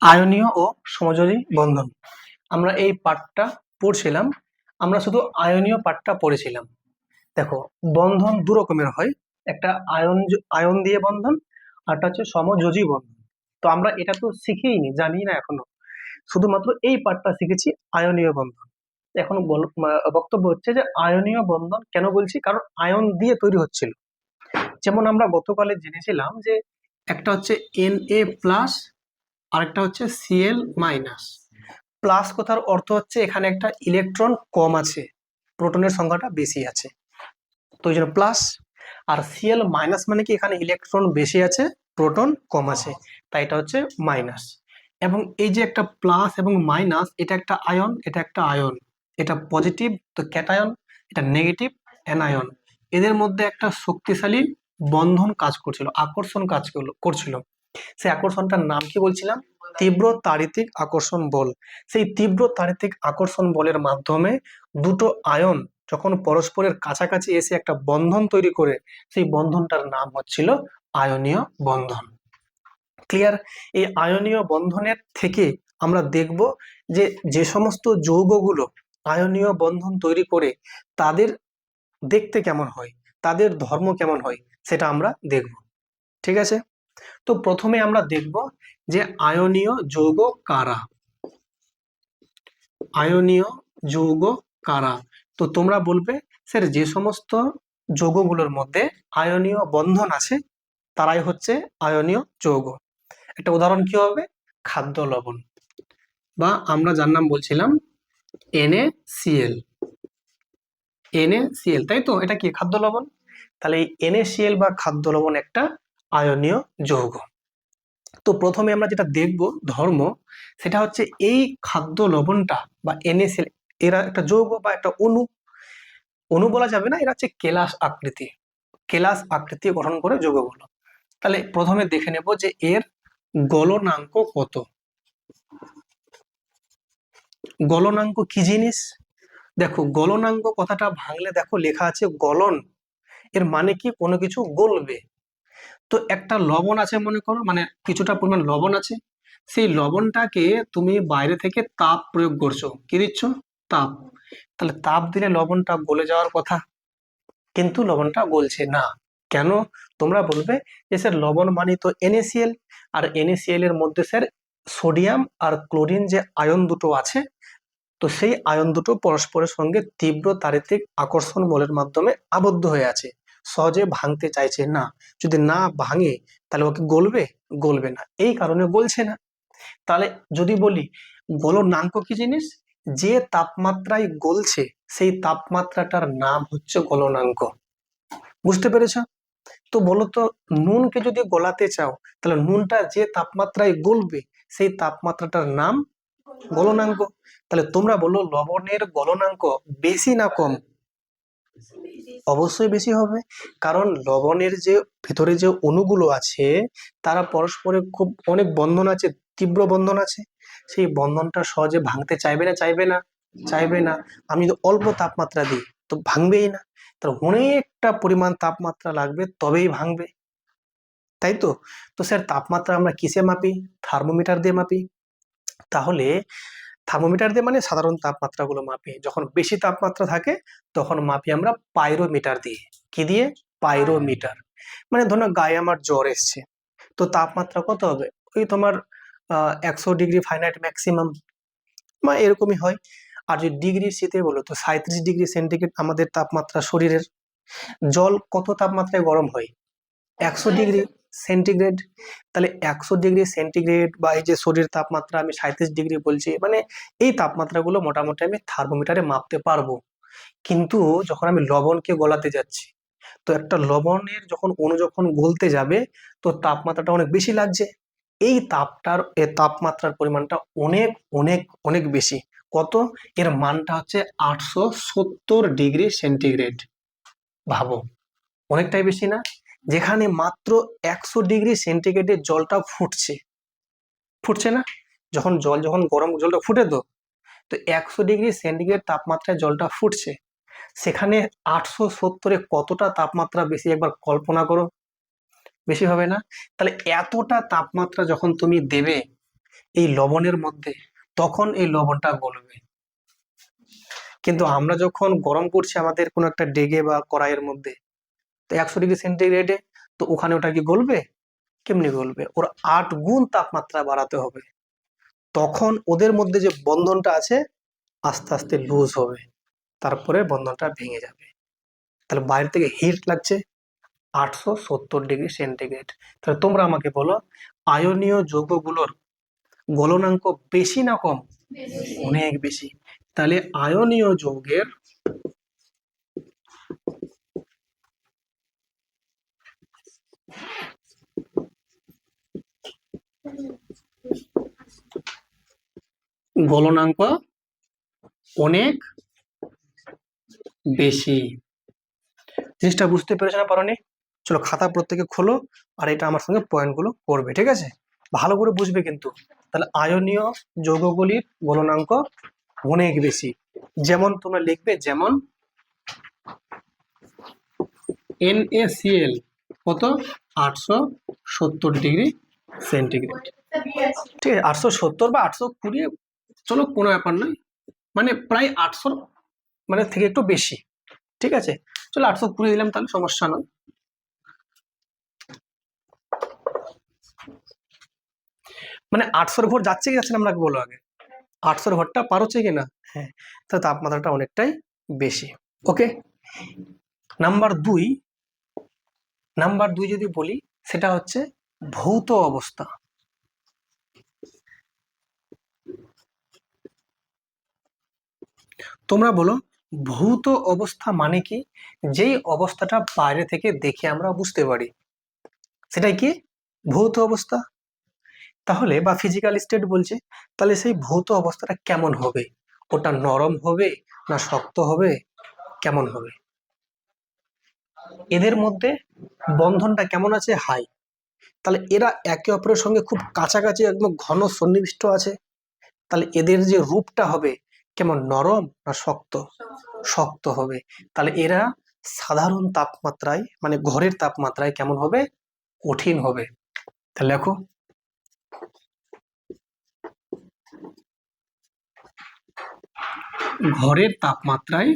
আয়নীয় ও সমযোজী বন্ধন। আমরা এই পার্টটা পড়ছিলাম, আমরা শুধু আয়নীয় পার্টটা পড়েছিলাম। দেখো, বন্ধন দু রকমের হয়, একটা আয়ন দিয়ে বন্ধন, আরটা হচ্ছে সমযোজী বন্ধন। তো আমরা এটা তো শিখিনি, জানি না এখনো, শুধুমাত্র এই পার্টটা শিখেছি, আয়নীয় বন্ধন। এখন বক্তব্য হচ্ছে যে আয়নীয় বন্ধন কেন বলছি, কারণ আয়ন দিয়ে তৈরি হচ্ছিল। যেমন আমরা গতকালে জেনেছিলাম যে একটা হচ্ছে Na+, আরেকটা হচ্ছে Cl-। প্লাস কথার অর্থ হচ্ছে এখানে একটা ইলেকট্রন কম আছে, প্রোটনের সংখ্যাটা বেশি আছে, তো এই জন্য প্লাস। আর Cl- মানে কি এখানে ইলেকট্রন বেশি আছে, প্রোটন কম আছে, তাই এটা হচ্ছে মাইনাস। এবং এই যে একটা প্লাস এবং মাইনাস, এটা একটা আয়ন, এটা একটা আয়ন, এটা পজিটিভ তো ক্যাটায়ন, এটা নেগেটিভ অ্যানায়ন। এদের মধ্যে একটা শক্তিশালী বন্ধন কাজ করছিল, আকর্ষণ কাজ করছিল। সেই আকর্ষণটার নাম কি বলছিলাম? তীব্র তাড়িতিক আকর্ষণ বল। সেই তীব্র তাড়িতিক আকর্ষণ বলের মাধ্যমে দুটো আয়ন যখন পরস্পরের কাছাকাছি এসে একটা বন্ধন তৈরি করে, সেই বন্ধনটার নাম হচ্ছিল আয়নীয় বন্ধন। ক্লিয়ার? এই আয়নীয় বন্ধনের থেকে আমরা দেখব যে যে সমস্ত যৌগগুলো আয়নীয় বন্ধন তৈরি করে তাদের দেখতে কেমন হয়, তাদের ধর্ম কেমন হয়, সেটা আমরা দেখব। ঠিক আছে? তো প্রথমে আমরা দেখব যে আয়নীয় যৌগ কারা। আয়নীয় যৌগ কারা? তো তোমরা বলবে স্যার যে সমস্ত যৌগগুলোর মধ্যে আয়নীয় বন্ধন আছে তারাই হচ্ছে আয়নীয় যৌগ। একটা উদাহরণ কি হবে? খাদ্য লবণ, বা আমরা যার নাম বলছিলাম NaCl। NaCl, তাই তো? এটা কি খাদ্য লবণ? তাহলে এই NaCl বা খাদ্য লবণ একটা আয়নীয় যৌগ। তো প্রথমে আমরা যেটা দেখব ধর্ম, সেটা হচ্ছে এই খাদ্য লবণটা বা NaCl, এরা একটা যৌগ বা একটা অণু। অণু বলা যাবে না, এরা হচ্ছে কেলাস আকৃতি, কেলাস আকৃতি গঠন করে যৌগগুলো। তাহলে প্রথমে দেখে নেব যে এর গলনাঙ্ক কত। গলনাঙ্ক কি জিনিস? দেখো, গলনাঙ্ক কথাটা ভাঙলে দেখো লেখা আছে গলন। এর মানে কি? কোনো কিছু গলবে। তো একটা লবণ আছে মনে করো, মানে কিছুটা পরিমাণ লবণ আছে, সেই লবণটাকে তুমি বাইরে থেকে তাপ প্রয়োগ করছো, কি দিচ্ছ? তাপ। তাহলে তাপ দিলে লবণটা গলে যাওয়ার কথা, কিন্তু লবণটা গলছে না। কেন? তোমরা বলবে যে স্যার লবণ মানে তো NaCl, আর NaCl এর মধ্যে স্যার সোডিয়াম আর ক্লোরিন যে আয়ন দুটো আছে, তো সেই আয়ন দুটো পরস্পরের সঙ্গে তীব্র তাড়িতিক আকর্ষণ বলের মাধ্যমে আবদ্ধ হয়ে আছে, সহজে ভাঙতে চাইছে না। যদি না ভাঙে তাহলে ওকে গলবে? গলবে না, এই কারণে গলছে না। তাহলে যদি বলি গলনাঙ্ক কি জিনিস, যে তাপমাত্রায় গলছে সেই তাপমাত্রাটার নাম হচ্ছে গলনাঙ্ক। বুঝতে পেরেছো? তো বলো তো, নুনকে যদি গলাতে চাও তাহলে নুনটা যে তাপমাত্রায় গলবে সেই তাপমাত্রাটার নাম গলনাঙ্ক। তাহলে তোমরা বলো লবণের গলনাঙ্ক বেশি না কম? অবশ্যই বেশি হবে, কারণ লবণের যে ভেতরে যে অণুগুলো আছে তারা পরস্পরে খুব অনেক বন্ধন আছে, তীব্র বন্ধন আছে, সেই বন্ধনটা সহজে ভাঙতে চাইবে না, চাইবে না, চাইবে না। আমি যদি অল্প তাপমাত্রা দিই তো ভাঙবেই না, তার অনেকটা পরিমাণ তাপমাত্রা লাগবে তবেই ভাঙবে, তাই তো? তো স্যার তাপমাত্রা আমরা কিসে মাপি? থার্মোমিটার দিয়ে মাপি। তাহলে থার্মোমিটার দিয়ে মানে সাধারণ তাপমাত্রাগুলো মাপি, যখন বেশি তাপমাত্রা থাকে তখন মাপি আমরা পাইরোমিটার দিয়ে। কি দিয়ে? পাইরোমিটার। মানে ধরো গায়ে আমার জ্বর এসছে, তো তাপমাত্রা কত হবে? ওই তোমার 100 ডিগ্রি ফারেনহাইট ম্যাক্সিমাম, বা এরকমই হয়। আর যদি ডিগ্রি শীতে বলো তো 37 ডিগ্রি সেন্টিগ্রেড আমাদের তাপমাত্রা শরীরের। জল কত তাপমাত্রায় গরম হয়? 100 ডিগ্রি সেন্টিগ্রেড। তাহলে 100 ডিগ্রি সেন্টিগ্রেড বা এই যে শরীরের তাপমাত্রা আমি 37 ডিগ্রি বলছি, মানে এই তাপমাত্রাগুলো মোটামুটি আমি থার্মোমিটারে মাপতে পারবো। কিন্তু যখন আমি লবণকে গলাতে যাচ্ছি, তো একটা লবণের যখন অণু যখন গলতে যাবে, তো তাপমাত্রাটা অনেক বেশি লাগছে। এই তাপমাত্রার পরিমাণটা অনেক অনেক অনেক বেশি। কত? এর মানটা হচ্ছে 870 ডিগ্রি সেন্টিগ্রেড। ভাবো, অনেকটাই বেশি না? যেখানে মাত্র 100 ডিগ্রি সেন্টিগ্রেডে জলটা ফুটছে, ফুটছে না? যখন যখন গরম জলটা ফুটে, তো তো 100 ডিগ্রি সেন্টিগ্রেড তাপমাত্রায় জলটা ফুটছে, সেখানে 870-এ কতটা তাপমাত্রা বেশি একবার কল্পনা করো। বেশি হবে না? তাহলে এতটা তাপমাত্রা যখন তুমি দেবে, এই লবণের মধ্যে, তখন এই লবণটা গলবে। কিন্তু আমরা যখন গরম করছি আমাদের কোনো একটা ডেগে বা কড়াইয়ের মধ্যে, তো 100 ডিগ্রি সেন্টিগ্রেডে, তো ওখানে ওটা কি গলবে? কেমনি গলবে? ওর 8 গুণ তাপমাত্রা বাড়াতে হবে, তখন ওদের মধ্যে যে বন্ধনটা আছে আস্তে আস্তে লুজ হবে, তারপরে বন্ধনটা ভেঙে যাবে। তাহলে বাইরে থেকে হিট লাগছে 870 ডিগ্রি সেন্টিগ্রেড। তাহলে তোমরা আমাকে বলো, আয়নীয় যৌগগুলোর গলনাঙ্ক বেশি না কম? অনেক বেশি। তাহলে আয়নীয় যৌগের গলনাঙ্ক অনেক বেশি। জিনিসটা বুঝতে পেরেছো না পারোনি? চলো খাতা প্রত্যেকে খোলো, আর এটা আমার সঙ্গে পয়েন্টগুলো করবে, ঠিক আছে? ভালো করে বুঝবে কিন্তু। তাহলে আয়নীয় যৌগগুলির গলনাঙ্ক অনেক বেশি। যেমন তোমরা লিখবে, যেমন NaCl কত? 870 ডিগ্রি সেন্টিগ্রেড। ঠিক আছে, 870 বা 820, চলো কোনো ব্যাপার নয়, মানে প্রায় 800 মানে থেকে একটু বেশি। ঠিক আছে, চলো 820 দিলাম, তাহলে সমস্যা নয়। মানে 800 ঘর যাচ্ছে কি যাচ্ছে না আমাকে বলো আগে। 800 ঘরটা পার হচ্ছে কিনা? হ্যাঁ, তাহলে তাপমাত্রাটা অনেকটাই বেশি। ওকে, নাম্বার 2 যদি বলি, সেটা হচ্ছে ভৌত অবস্থা। তোমরা বলো, ভৌত অবস্থা মানে কি? যেই অবস্থাটা বাইরে থেকে দেখে আমরা বুঝতে পারি, সেটাই কি ভৌত অবস্থা। তাহলে বা ফিজিক্যাল স্টেট বলছে, তাহলে সেই ভৌত অবস্থাটা কেমন হবে? ওটা নরম হবে না শক্ত হবে, কেমন হবে? এদের মধ্যে বন্ধনটা কেমন আছে? হাই। তাহলে এরা একে অপরের সঙ্গে খুব কাছাকাছি, একদম ঘন সন্নিবিষ্ট আছে। তাহলে এদের যে রূপটা হবে কেমন, নরম না শক্ত? শক্ত হবে। তাহলে এরা সাধারণ তাপমাত্রায়, মানে ঘরের তাপমাত্রায় কেমন হবে? কঠিন হবে। তাহলে দেখো, ঘরের তাপমাত্রায়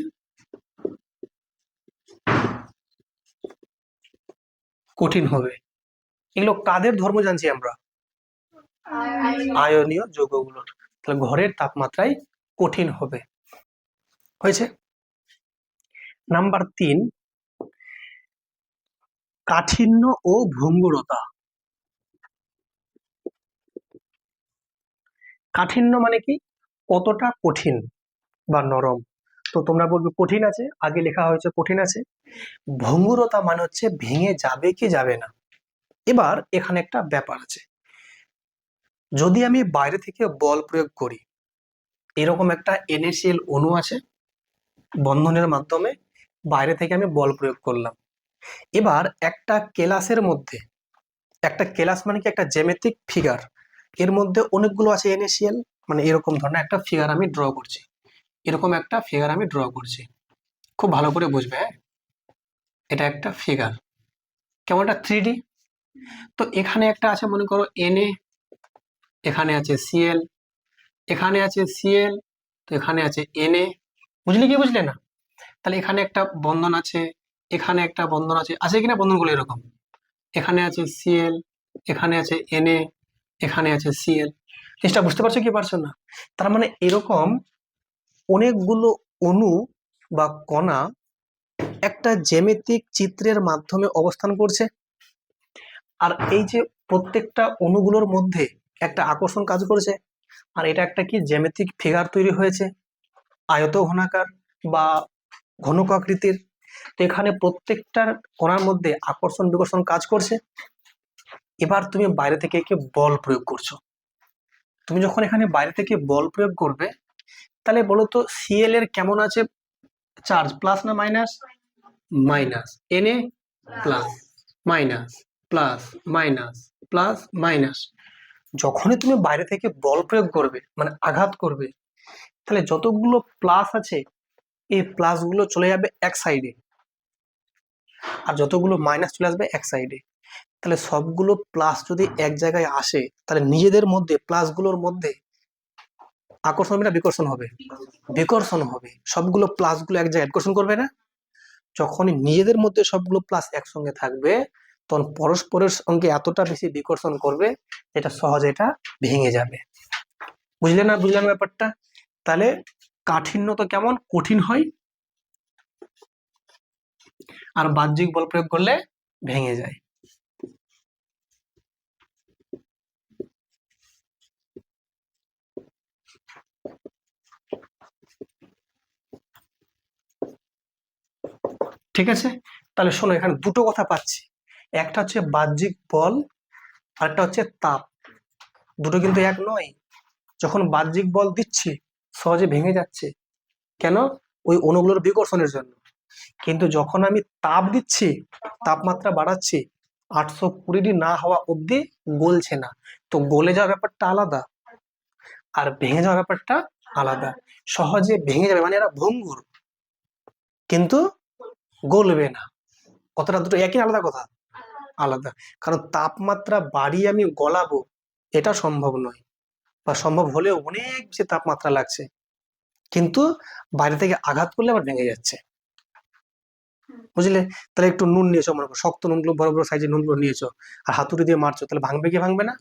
কঠিন হবে। এগুলো কাদের ধর্ম জানছি আমরা? আয়নীয় যৌগগুলোর। তাহলে ঘরের তাপমাত্রায় কঠিন হবে। হয়েছে। নাম্বার 3, কাঠিন্য ও ভঙ্গুরতা। কাঠিন্য মানে কি? কতটা কঠিন বা নরম। তো তোমরা বলবে কঠিন আছে, আগে লেখা হয়েছে কঠিন আছে। ভঙ্গুরতা মানে হচ্ছে ভেঙে যাবে কি যাবে না। এবার এখানে একটা ব্যাপার আছে, যদি আমি বাইরে থেকে বল প্রয়োগ করি, এরকম একটা NaCl অণু আছে, বন্ধনের মাধ্যমে বাইরে থেকে আমি বল প্রয়োগ করলাম। এবার একটা কেলাসের মধ্যে, একটা কেলাস মানে কি? একটা জ্যামিতিক ফিগার, এর মধ্যে অনেকগুলো আছে NaCl, মানে এরকম ধরনের একটা ফিগার আমি ড্র করছি, এরকম একটা ফিগার আমি ড্র করছি। খুব ভালো করে বুঝবে, হ্যাঁ? এটা একটা ফিগার, কেমন একটা 3D। তো এখানে একটা আছে, মনে করো Na, এখানে আছে Cl, এখানে আছে Cl, তো এখানে আছে Na। বুঝলে কি বুঝলে না? তাহলে এখানে একটা বন্ধন আছে, এখানে একটা বন্ধন আছে, আছে কিনা বন্ধনগুলো এরকম? এখানে আছে Cl, এখানে আছে Na, এখানে আছে Cl। জিনিসটা বুঝতে পারছো কি পারছো না? তার মানে এরকম অনেকগুলো অণু বা কণা একটা জ্যামিতিক চিত্রের মাধ্যমে অবস্থান করছে। আর এই যে প্রত্যেকটা অণুগুলোর মধ্যে একটা আকর্ষণ কাজ করেছে, আর এটা একটা কি জ্যামিতিক ফিগার তৈরি হয়েছে, আয়ত ঘনাকার বা ঘনক আকৃতির। তো এখানে প্রত্যেকটার কণার মধ্যে আকর্ষণ বিকর্ষণ কাজ করছে। এবার তুমি বাইরে থেকে একে বল প্রয়োগ করছো। তুমি যখন এখানে বাইরে থেকে বল প্রয়োগ করবে, তাহলে বলো তো Cl এর কেমন আছে চার্জ, প্লাস না minus? Minus. Na plus, minus, plus, minus, plus, minus. যখনই তুমি বাইরে থেকে বল প্রয়োগ করবে, মানে আঘাত করবে, তাহলে যতগুলো প্লাস আছে এই প্লাস গুলো চলে যাবে এক সাইডে, আর যতগুলো মাইনাস চলে আসবে এক সাইডে। তাহলে সবগুলো প্লাস যদি এক জায়গায় আসে তাহলে নিজেদের মধ্যে প্লাসগুলোর মধ্যে আকর্ষণ হবে না বিকর্ষণ হবে? বিকর্ষণ হবে। সবগুলো প্লাসগুলো এক জায়গায় আকর্ষণ করবে না? যখনই নিজেদের মধ্যে সবগুলো প্লাস একসঙ্গে থাকবে তখন পরস্পরের সঙ্গে এতটা বেশি বিকর্ষণ করবে যেটা সহজে এটা ভেঙে যাবে। বুঝলে না? বুঝলেন ব্যাপারটা? তাহলে কাঠিন্য তো কেমন কঠিন হয়, আর বাহ্যিক বল প্রয়োগ করলে ভেঙে যায়। ঠিক আছে, তাহলে শোনো, এখানে দুটো কথা পাচ্ছি, একটা হচ্ছে বাহ্যিক বল আর একটা হচ্ছে তাপ। দুটো কিন্তু এক নয়। যখন বাহ্যিক বল দিচ্ছি সহজে ভেঙে যাচ্ছে, কেন? ওই অণুগুলোর বিকর্ষণের জন্য। কিন্তু যখন আমি তাপ দিচ্ছি, তাপমাত্রা বাড়াচ্ছি, 820 না হওয়া অবধি গলছে না, তো গলে যাওয়ার ব্যাপারটা আলাদা আর ভেঙে যাওয়ার ব্যাপারটা আলাদা। সহজে ভেঙে যাবে মানে এরা ভঙ্গুর, কিন্তু গলবে না। কথাটা দুটো একই, আলাদা কথা? আলাদা। কারণ তাপমাত্রা বাড়িয়ে আমি গলাবো এটা সম্ভব নয়, বা সম্ভব হলেও অনেক বেশি তাপমাত্রা লাগছে, কিন্তু বাইরে থেকে আঘাত করলে আবার ভেঙে যাচ্ছে। বুঝলে? তাহলে একটু নুন নিয়েছো, মনে করো শক্ত নুনগুলো, বড় বড় সাইজের নুনগুলো নিয়েছো, আর হাতুড়ি দিয়ে মারছো, তাহলে ভাঙবে কি ভাঙবে না?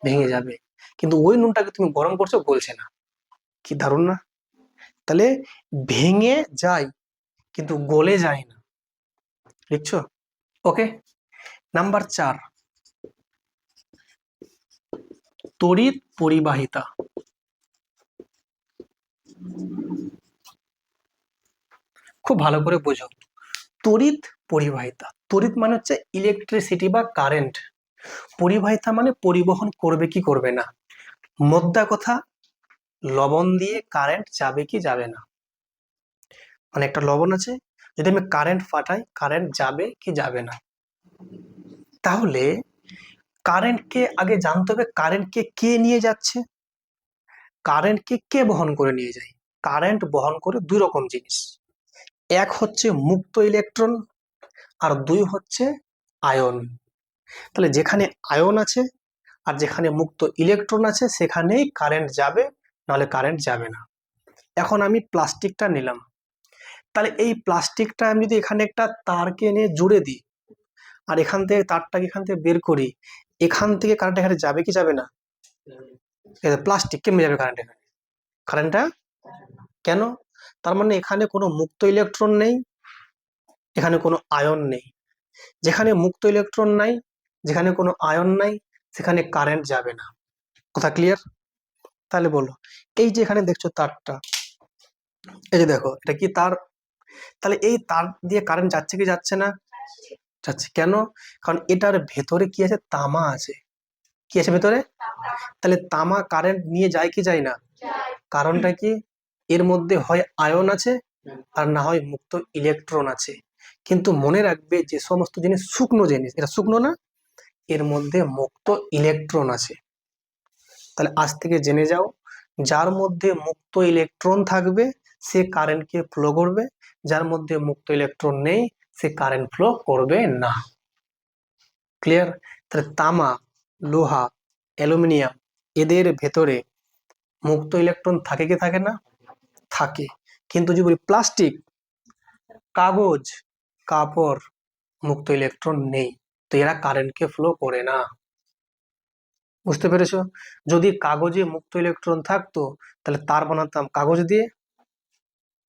ভেঙে যাবে। কিন্তু ওই নুনটাকে তুমি গরম করছো, গলছে না। কি দারুণ না? তাহলে ভেঙে যায় কিন্তু গলে যায় না। লিখছো? ওকে। নাম্বার 4, তড়িৎ পরিবাহিতা। খুব ভালো করে বোঝো। তড়িৎ পরিবাহিতা, তড়িৎ মানে হচ্ছে ইলেকট্রিসিটি বা কারেন্ট, পরিবাহিতা মানে পরিবহন করবে কি করবে না। মোদ্দা কথা, লবণ দিয়ে কারেন্ট যাবে কি যাবে না। মানে একটা লবণ আছে, যদি আমি কারেন্ট পাঠাই কারেন্ট যাবে কি যাবে না। তাহলে কারেন্টকে আগে জানতে হবে, কারেন্টকে কে নিয়ে যাচ্ছে, কারেন্টকে কে বহন করে নিয়ে যায়। কারেন্ট বহন করে দুই রকম জিনিস, এক হচ্ছে মুক্ত ইলেকট্রন আর দুই হচ্ছে আয়ন। তাহলে যেখানে আয়ন আছে আর যেখানে মুক্ত ইলেকট্রন আছে সেখানেই কারেন্ট যাবে, নাহলে কারেন্ট যাবে না। এখন আমি প্লাস্টিকটা নিলাম, তাহলে এই প্লাস্টিকটা আমি যদি এখানে একটা তারকে এনে জুড়ে দিই আর এখান থেকে তারটাকে এখান থেকে বের করি, এখান থেকে কারেন্ট এখানে যাবে কি যাবে না? প্লাস্টিক কেমনে যাবে কারেন্ট এখানে? কারেন্টটা কেন? তার মানে এখানে কোনো মুক্ত ইলেকট্রন নেই, এখানে কোনো আয়ন নেই। যেখানে মুক্ত ইলেকট্রন নাই, যেখানে কোনো আয়ন নাই, সেখানে কারেন্ট যাবে না। কথা ক্লিয়ার? তাহলে বলো, এই যে এখানে দেখছো তারটা, এই যে দেখো এটা কি তার? তাহলে এই তার দিয়ে কারেন্ট যাচ্ছে কি যাচ্ছে না? যাচ্ছে। কেন? কারণ এটার ভেতরে কি আছে? তামা আছে। কি আছে ভেতরে? তাহলে তামা কারেন্ট নিয়ে যায় কি যায় না? কারণটা কি? এর মধ্যে হয় আয়ন আছে আর না হয় মুক্ত ইলেকট্রন আছে। কিন্তু মনে রাখবে যে সমস্ত জিনিস শুকনো জিনিস, এটা শুকনো না, এর মধ্যে মুক্ত ইলেকট্রন আছে। তাহলে আজ থেকে জেনে যাও, যার মধ্যে মুক্ত ইলেকট্রন থাকবে সে কারেন্টকে ফ্লো করবে, যার মধ্যে মুক্ত ইলেকট্রন নেই সে কারেন্ট ফ্লো করবে না। ক্লিয়ার? তাহলে তামা, লোহা, অ্যালুমিনিয়াম, এদের ভেতরে মুক্ত ইলেকট্রন থাকে কি থাকে না? থাকে। কিন্তু যদি বলি প্লাস্টিক, কাগজ, কাপড়, মুক্ত ইলেকট্রন নেই, তো এরা কারেন্টকে ফ্লো করে না। বুঝতে পেরেছো? যদি কাগজে মুক্ত ইলেকট্রন থাকতো তাহলে তার বানাতাম কাগজ দিয়ে,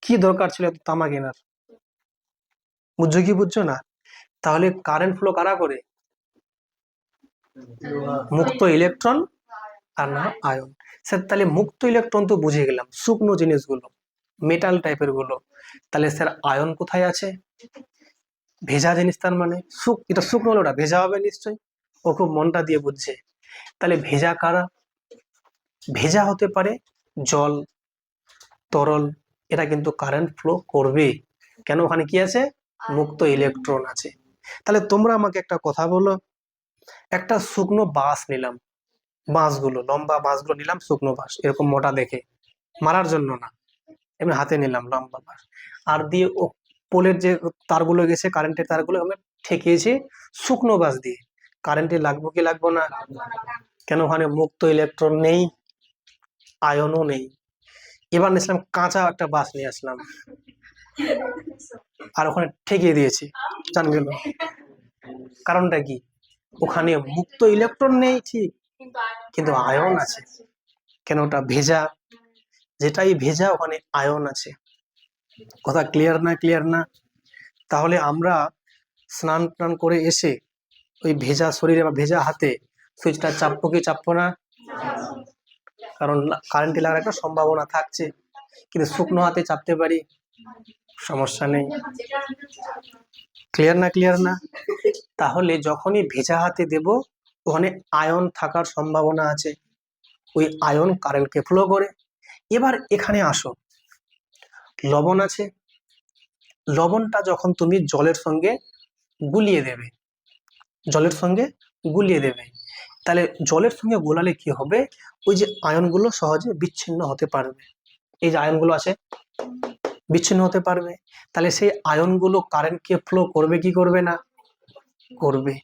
কি দরকার ছিল এত তামা কেনার? বুঝছো কি বুঝছো না? তাহলে কারেন্ট ফ্লো কারা করে? মুক্ত ইলেকট্রন আর না আয়ন। স্যার তাহলে মুক্ত ইলেকট্রন তো বুঝে গেলাম, শুকনো জিনিসগুলো, মেটাল টাইপের গুলো। তাহলে স্যার আয়ন কোথায় আছে? ভেজা জিনিস, তার মানে এটা শুকনো হলো, ওটা ভেজা হবে নিশ্চয়ই। ও খুব মনটা দিয়ে বুঝছে। তাহলে ভেজা কারা? ভেজা হতে পারে জল, তরল, এটা কিন্তু কারেন্ট ফ্লো করবে। কেন? ওখানে কি আছে? মুক্ত ইলেকট্রন আছে। তাহলে তোমরা আমাকে একটা কথা বলো, একটা শুকনো বাঁশ নিলাম, বাঁশগুলো লম্বা বাঁশগুলো নিলাম, শুকনো বাঁশ এরকম মোটা দেখে, মারার জন্য না, এমনি হাতে নিলাম লম্বা বাঁশ, আর দিয়ে ও পোলের যে তারগুলো গেছে কারেন্টের তারগুলো আমি ঠেকিয়েছি শুকনো বাঁশ দিয়ে। কারেন্টে লাগবো কি লাগবো না? কেন? ওখানে মুক্ত ইলেকট্রন নেই, আয়নও নেই। এবার নিয়েছিলাম কাঁচা একটা বাস নিয়ে আসলাম, আর ওখানে ঠেকিয়ে দিয়েছি, জান গেল। কারণটা কি? ওখানে মুক্ত ইলেকট্রন নেই ঠিক, কিন্তু আয়ন আছে। কেন? ওটা ভেজা, যেটাই ভেজা ওখানে আয়ন আছে। কথা ক্লিয়ার না? ক্লিয়ার না? তাহলে আমরা স্নান টান করে এসে ওই ভেজা শরীরে বা ভেজা হাতে সুইচটা চাপবো কি চাপবো না? কারণ কারেন্টে লাগার একটা সম্ভাবনা থাকছে, কিন্তু শুকনো হাতে চাপতে পারি, সমস্যা নেই। ক্লিয়ার না? ক্লিয়ার না? তাহলে যখনই ভেজা হাতে দেব ওখানে আয়ন থাকার সম্ভাবনা আছে, ওই আয়ন কারেন্টকে ফ্লো করে। এবার এখানে আসো, লবণ আছে, লবণটা যখন তুমি জলের সঙ্গে গুলিয়ে দেবে, জলের সঙ্গে গুলিয়ে দেবে, তাহলে জলের সঙ্গে গোলালে কি হবে? ওই যে আয়নগুলো সহজে বিচ্ছিন্ন হতে পারবে। এই যে আয়নগুলো আছে বিচ্ছিন্ন হতে পারবে, তাহলে সেই আয়নগুলো কারেন্টকে ফ্লো করবে কি করবে না? করবে।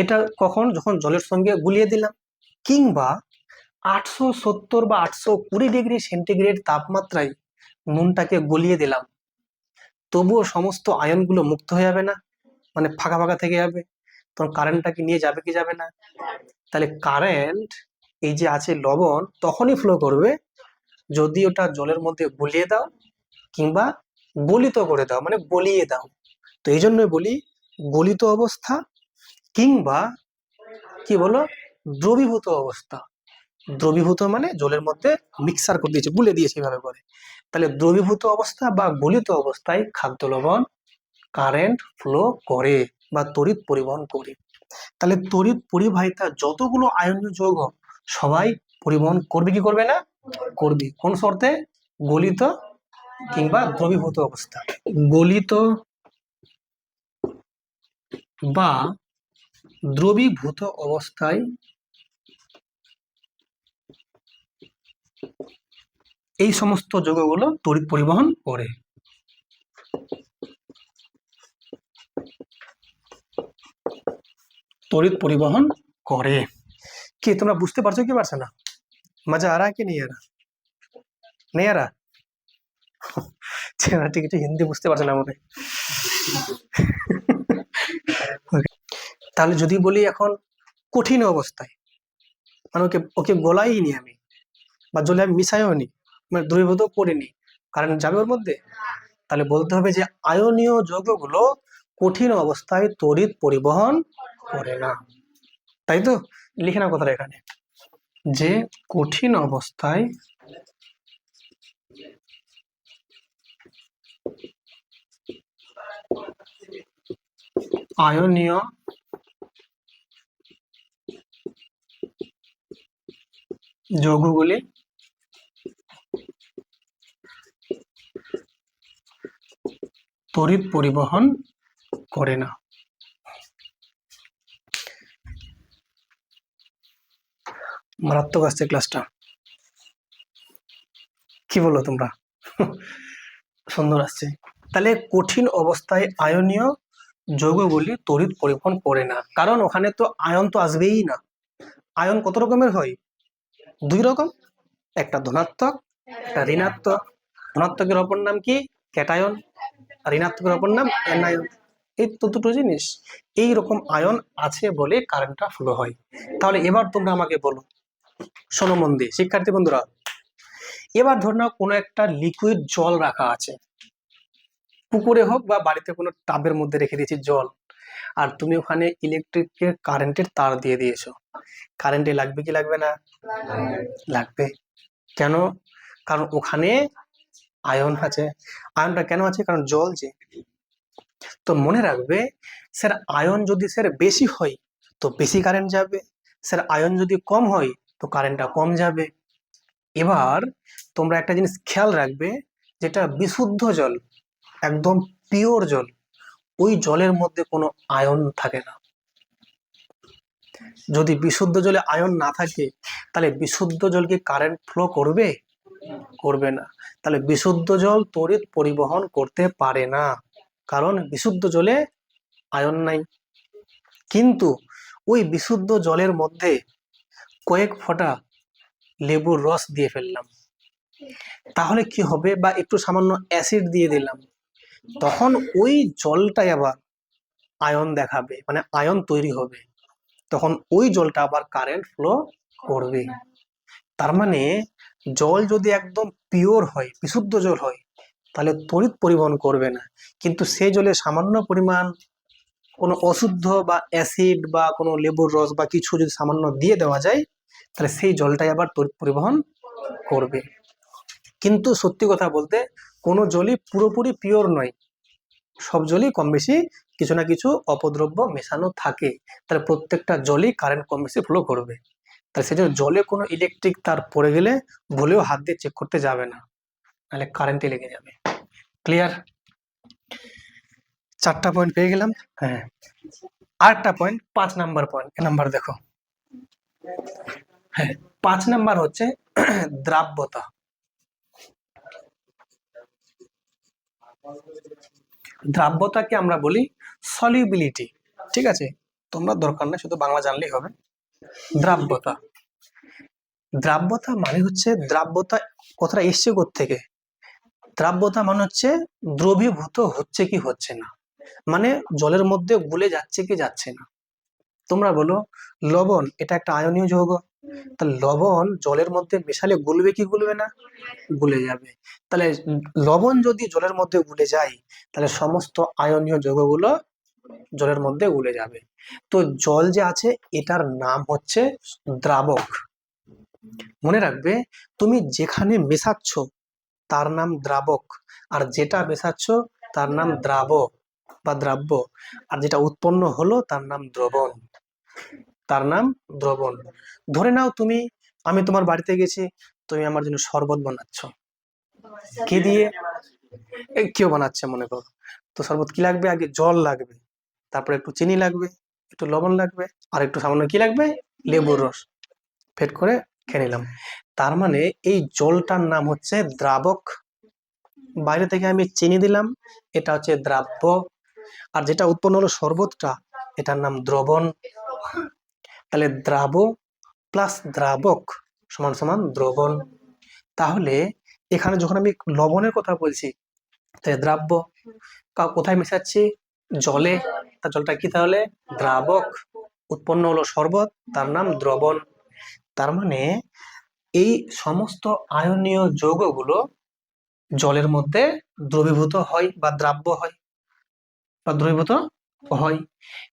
এটা কখন? যখন জলের সঙ্গে গুলিয়ে দিলাম, কিংবা 870 বা 820 ডিগ্রি সেন্টিগ্রেড তাপমাত্রায় নুনটাকে গলিয়ে দিলাম, তবুও সমস্ত আয়নগুলো মুক্ত হয়ে যাবে না, মানে ফাঁকা ফাঁকা থেকে যাবে, তখন কারেন্টটাকে নিয়ে যাবে কি যাবে না? তাহলে কারেন্ট এই যে আছে লবণ তখনই ফ্লো করবে যদি ওটা জলের মধ্যে গুলিয়ে দাও কিংবা গলিত করে দাও, মানে গলিয়ে দাও। তো এই জন্যই বলি গলিত অবস্থা কিংবা কি বলো, দ্রবীভূত অবস্থা। দ্রবীভূত মানে জলের মধ্যে মিক্সার করে দিয়েছে, গুলে দিয়েছে এভাবে করে। তাহলে দ্রবীভূত অবস্থা বা গলিত অবস্থায় খাদ্য লবণ কারেন্ট ফ্লো করে বা তড়িৎ পরিবহন করে। তাহলে তড়িৎ পরিবাহিতা যতগুলো আয়নীয় যৌগ সবাই পরিবহন করবে কি করবে না? করবে। কোন শর্তে? গলিত কিংবা দ্রবীভূত অবস্থা। গলিত বা দ্রবীভূত অবস্থায় এই সমস্ত যৌগগুলো তড়িৎ পরিবহন করে। তড়িৎ পরিবহন করে। কি তোমরা বুঝতে পারছো কি পারছো না? মজা আ রা কি নেই আ রা? নেই আ রা? ঠিক আছে, হিন্দি বুঝতে পারছো না মনে হয়। তাহলে যদি বলি এখন কঠিন অবস্থায়, মানে ওকে ওকে গলাইনি আমি বা জলে আমি মিশাইও নি, মানে দ্রবীভূত করিনি, কারেন্ট যাবে ওর মধ্যে, তাহলে বলতে হবে যে আয়নীয় যৌগগুলো কঠিন অবস্থায় তড়িৎ পরিবহন করে না। তাই তো? লিখে নাও কথাটা এখানে, যে কঠিন অবস্থায় আয়নীয় যৌগগুলি তড়িৎ পরিবহন করে না। মারাত্মক আসছে ক্লাসটা, কি বলো তোমরা? সুন্দর আসছে। তাহলে কঠিন অবস্থায় আয়নীয় যৌগগুলি তড়িৎ পরিবহন করে না, কারণ ওখানে তো আয়ন তো আসবেই না। আয়ন কত রকমের হয়? দুই রকম, একটা ধনাত্মক একটা ঋণাত্মক। ধনাত্মকের অপর নাম কি? ক্যাটায়ন। আর ঋণাত্মকের অপর নাম অ্যানায়ন। এই তো দুটো জিনিস, এই রকম আয়ন আছে বলে কারেন্টটা ফ্লো হয়। তাহলে এবার তোমরা আমাকে বলো, শোনো মন দিয়ে শিক্ষার্থী বন্ধুরা, এবার ধর নাও কোনো একটা লিকুইড জল রাখা আছে, পুকুরে হোক বা বাড়িতে কোনো টাবের মধ্যে রেখে দিয়েছি জল, আর তুমি ওখানে ইলেকট্রিকের কারেন্টের তার দিয়ে দিয়েছো, কারেন্টে লাগবে কি লাগবে না? লাগবে। কেন? কারণ ওখানে আয়ন আছে। আয়নটা কেন আছে? কারণ জল যে। তো মনে রাখবে স্যার, আয়ন যদি স্যার বেশি হয় তো বেশি কারেন্ট যাবে, স্যার আয়ন যদি কম হয় তো কারেন্টটা কম যাবে। এবার তোমরা একটা জিনিস খেয়াল রাখবে, যেটা বিশুদ্ধ জল, একদম পিওর জল, ওই জলের মধ্যে কোনো আয়ন থাকে না। যদি বিশুদ্ধ জলে আয়ন না থাকে তাহলে বিশুদ্ধ জলকে কারেন্ট ফ্লো করবে? করবে না। তাহলে বিশুদ্ধ জল তড়িৎ পরিবহন করতে পারে না, কারণ বিশুদ্ধ জলে আয়ন নাই। কিন্তু ওই বিশুদ্ধ জলের মধ্যে কয়েক ফোঁটা লেবুর রস দিয়ে ফেললাম, তাহলে কি হবে? বা একটু সামান্য অ্যাসিড দিয়ে দিলাম, তখন ওই জলটাই আবার আয়ন দেখাবে, মানে আয়ন তৈরি হবে, তখন ওই জলটা আবার কারেন্ট ফ্লো করবে। তার মানে জল যদি একদম পিওর হয়, বিশুদ্ধ জল হয়, তাহলে তড়িৎ পরিবহন করবে না। কিন্তু সেই জলে সামান্য পরিমাণ কোনো অশুদ্ধ বা অ্যাসিড বা কোনো লেবুর রস বা কিছু যদি সামান্য দিয়ে দেওয়া যায়, তাহলে সেই জলটাই আবার তড়িৎ পরিবহন করবে। কিন্তু সত্যি কথা বলতে কোনো জলই পুরোপুরি পিওর নয়, সব জলই কম বেশি কিছু না কিছু অপদ্রব্য মেশানো থাকে, তাহলে প্রত্যেকটা জলই কারেন্ট কম বেশি ফ্লো করবে। তাহলে সেই জন্য জলে কোনো ইলেকট্রিক তার পড়ে গেলে ভুলেও হাত দিয়ে চেক করতে যাবে না, নাহলে কারেন্টে লেগে যাবে। ক্লিয়ার? 4টা পয়েন্ট পেয়ে গেলাম। হ্যাঁ, আরেকটা পয়েন্ট, 5 নাম্বার পয়েন্ট, এ নাম্বার দেখো। হ্যাঁ, 5 নাম্বার হচ্ছে দ্রাব্যতা। দ্রাব্যতাকে আমরা বলি সলিউবিলিটি। ঠিক আছে, তোমরা দরকার নেই, শুধু বাংলা জানলেই হবে। দ্রাব্যতা, দ্রাব্যতা মানে হচ্ছে, দ্রাব্যতা কথাটা এসছে থেকে? দ্রাব্যতা মানে হচ্ছে দ্রবীভূত হচ্ছে কি হচ্ছে না, মানে জলের মধ্যে গুলে যাচ্ছে কি যাচ্ছে না। তোমরা বলো লবণ, এটা একটা আয়নীয় যৌগ, তা লবণ জলের মধ্যে মেশালে গুলবে কি গুলবে না? গুলে যাবে। তাহলে লবণ যদি জলের মধ্যে গুলে যায়, তাহলে সমস্ত আয়নীয় যৌগগুলো জলের মধ্যে গুলে যাবে। তো জল যে আছে এটার নাম হচ্ছে দ্রাবক। মনে রাখবে, তুমি যেখানে মেশাচ্ছ তার নাম দ্রাবক, আর যেটা মেশাচ্ছ তার নাম দ্রাব বা দ্রাব্য, আর যেটা উৎপন্ন হলো তার নাম দ্রবণ, তার নাম দ্রবণ। ধরে নাও তুমি, আমি তোমার বাড়িতে গেছি, তুমি আমার জন্য শরবত বানাচ্ছ, কি দিয়ে? কেউ বানাচ্ছে মনে করো, তো শরবত কি লাগবে? আগে জল লাগবে, তারপরে একটু চিনি লাগবে, একটু লবণ লাগবে, আর একটু সামান্য কি লাগবে? লেবুর রস। ফেট করে খেয়ে নিলাম। তার মানে এই জলটার নাম হচ্ছে দ্রাবক। বাইরে থেকে আমি চিনি দিলাম, এটা হচ্ছে দ্রাব্য, আর যেটা উৎপন্ন হলো শরবতটা, এটার নাম দ্রবণ। তাহলে দ্রাব প্লাস দ্রাবক সমান সমান দ্রবণ। তাহলে এখানে যখন আমি লবণের কথা বলছি, তাহলে দ্রাব্য কোথায় মেশাচ্ছি? জলে, তা জলটা কি তাহলে? দ্রাবক। উৎপন্ন হলো শরবত, তার নাম দ্রবণ। তার মানে এই সমস্ত আয়নীয় যৌগগুলো জলের মধ্যে দ্রবীভূত হয় বা দ্রাব্য হয় বা দ্রবীভূত হয়।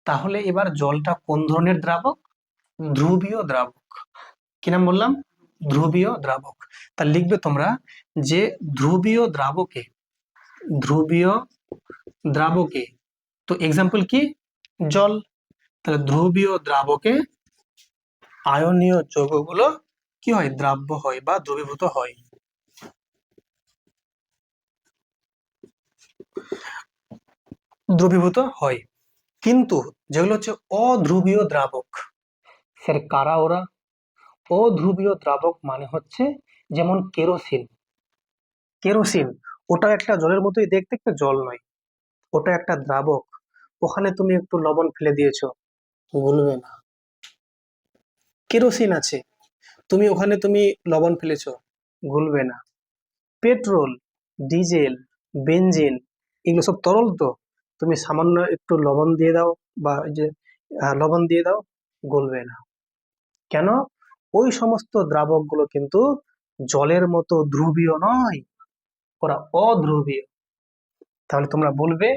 তাহলে এবার জলটা কোন ধরনের দ্রাবক? ধ্রুবীয় দ্রাবক। কি নাম বললাম? ধ্রুবীয় দ্রাবক। তা লিখবে তোমরা যে ধ্রুবীয় দ্রাবকে, ধ্রুবীয় দ্রাবকে, তো এক্সাম্পল কি? জল। তাহলে ধ্রুবীয় দ্রাবকে আয়নীয় যৌগগুলো কি হয়? দ্রাব্য হয় বা দ্রবীভূত হয়। দ্রবীভূত হয়। কিন্তু যেগুলো হচ্ছে অধ্রুবীয় দ্রাবক, স্যার কারা ওরা? অধ্রুবীয় দ্রাবক মানে হচ্ছে যেমন কেরোসিন। কেরোসিন ওটা একটা জলের মতোই দেখতে, একটা জল নয়, ওটা একটা দ্রাবক। ওখানে তুমি একটু লবণ ফেলে দিয়েছো, গুলবে না। কেরোসিন আছে, তুমি ওখানে তুমি লবণ ফেলেছো, গুলবে না। পেট্রোল, ডিজেল, বেনজিন, এগুলো সব তরল, তো তুমি সামান্য একটু লবণ দিয়ে দাও বা ওই যে লবণ দিয়ে দাও, গলবে না। কেন? ওই সমস্ত দ্রাবকগুলো কিন্তু জলের মতো ধ্রুবীয় নয়, ওরা অধ্রুবীয়। তাহলে তোমরা বলবে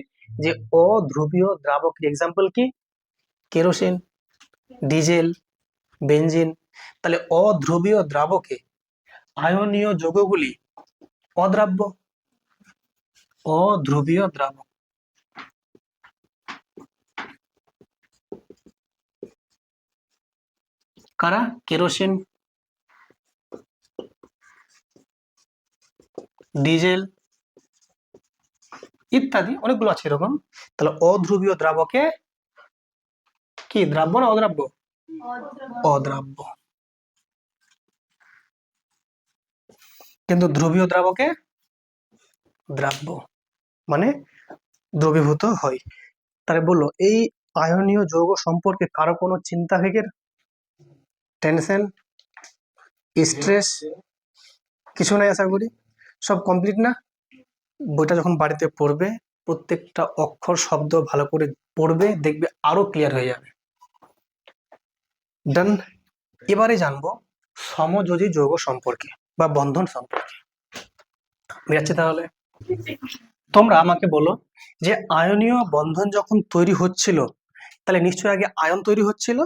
যে অধ্রুবীয় দ্রাবকের এক্সাম্পল কি? Kerosene, diesel, benzene. তাহলে অধ্রুবীয় দ্রাবকে আয়নীয় যৌগগুলি অদ্রাব্য, অধ্রুবীয় দ্রাবক। কারা? কেরোসিন, ডিজেল ইত্যাদি অনেকগুলো আছে এরকম। তাহলে অধ্রুবীয় দ্রাবকে কি দ্রাব্য না অদ্রাব্য? অদ্রাব্য। কিন্তু ধ্রুবীয় দ্রাবকে দ্রাব্য, মানে দ্রবীভূত হয়। তাহলে বললো এই আয়নীয় যৌগ সম্পর্কে কারো কোনো চিন্তাবেগের, টেনশন, স্ট্রেস কিছু নাই? আশা করি সব কমপ্লিট না? বইটা যখন বাড়িতে পড়বে প্রত্যেকটা অক্ষর শব্দ ভালো করে পড়বে, দেখবে আরো ক্লিয়ার হয়ে যাবে। ডান। এবারে জানবো সমযোজী যৌগ সম্পর্কে বা বন্ধন সম্পর্কে। বুঝাচ্ছি তাহলে? তোমরা আমাকে বলো যে আয়নীয় বন্ধন যখন তৈরি হচ্ছিল তাহলে নিশ্চয়ই আগে আয়ন তৈরি হচ্ছিল,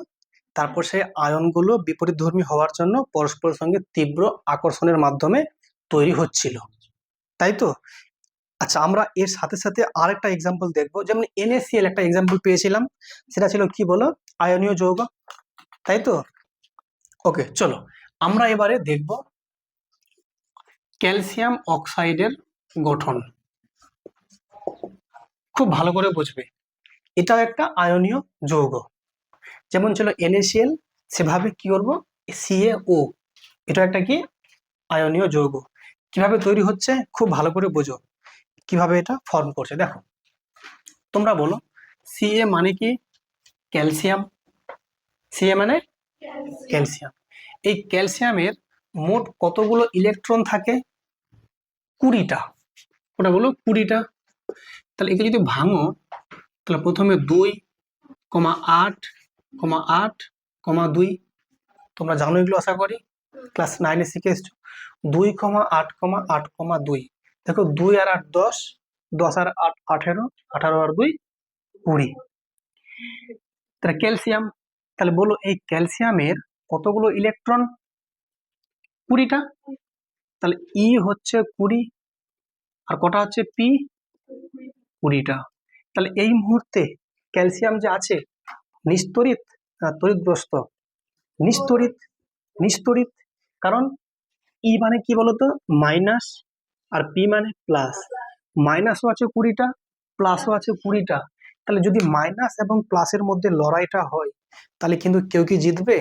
তারপর সেই আয়নগুলো বিপরীতধর্মী হওয়ার জন্য পরস্পরের সঙ্গে তীব্র আকর্ষণের মাধ্যমে তৈরি হচ্ছিল, তাই তো? আচ্ছা, আমরা এর সাথে সাথে আরেকটা এক্সাম্পল দেখবো, যেমন NaCl একটা এক্সাম্পল পেয়েছিলাম, সেটা ছিল কি বলো? আয়নীয় যৌগ, তাই তো? ওকে, চলো আমরা এবারে দেখব ক্যালসিয়াম অক্সাইডের গঠন। খুব ভালো করে বুঝবে, এটাও একটা আয়নীয় যৌগ। যেমন ছিল NaCl, সেভাবে কি করবো CaO, এটা একটা কি আয়নীয় যৌগ। কিভাবে তৈরি হচ্ছে খুব ভালো করে বোঝো, কিভাবে এটা ফর্ম করছে। দেখো, তোমরা বলো Ca মানে কি? ক্যালসিয়াম। Ca মানে ক্যালসিয়াম। এই ক্যালসিয়ামের মোট কতগুলো ইলেকট্রন থাকে? 20টা। ওটা বলো 20টা। তাহলে একে যদি ভাঙো তাহলে প্রথমে 2,8,8,2, তোমরা জানো এগুলো আশা করি, ক্লাস 9-এ শিখে এসছো। 2,8,8,2, দেখো 2 আর 8 10, 10 আর 8 18, 18 আর 2 20। তাহলে ক্যালসিয়াম, তাহলে বলো এই ক্যালসিয়ামের কতগুলো ইলেকট্রন? 20টা। তাহলে ই হচ্ছে 20 আর কটা হচ্ছে পি? 20টা। তাহলে এই মুহূর্তে ক্যালসিয়াম যে আছে নিস্তড়িত না তড়িৎগ্রস্ত? নিস্তড়িত। নিস্তড়িত, কারণ ই মানে কি বলতো মাইনাস, আর পি মানে প্লাস। মাইনাসও আছে 20টা, প্লাসও আছে 20টা। তাহলে যদি মাইনাস এবং প্লাসের মধ্যে লড়াইটা হয় তাহলে কিন্তু কেউ কি জিতবে?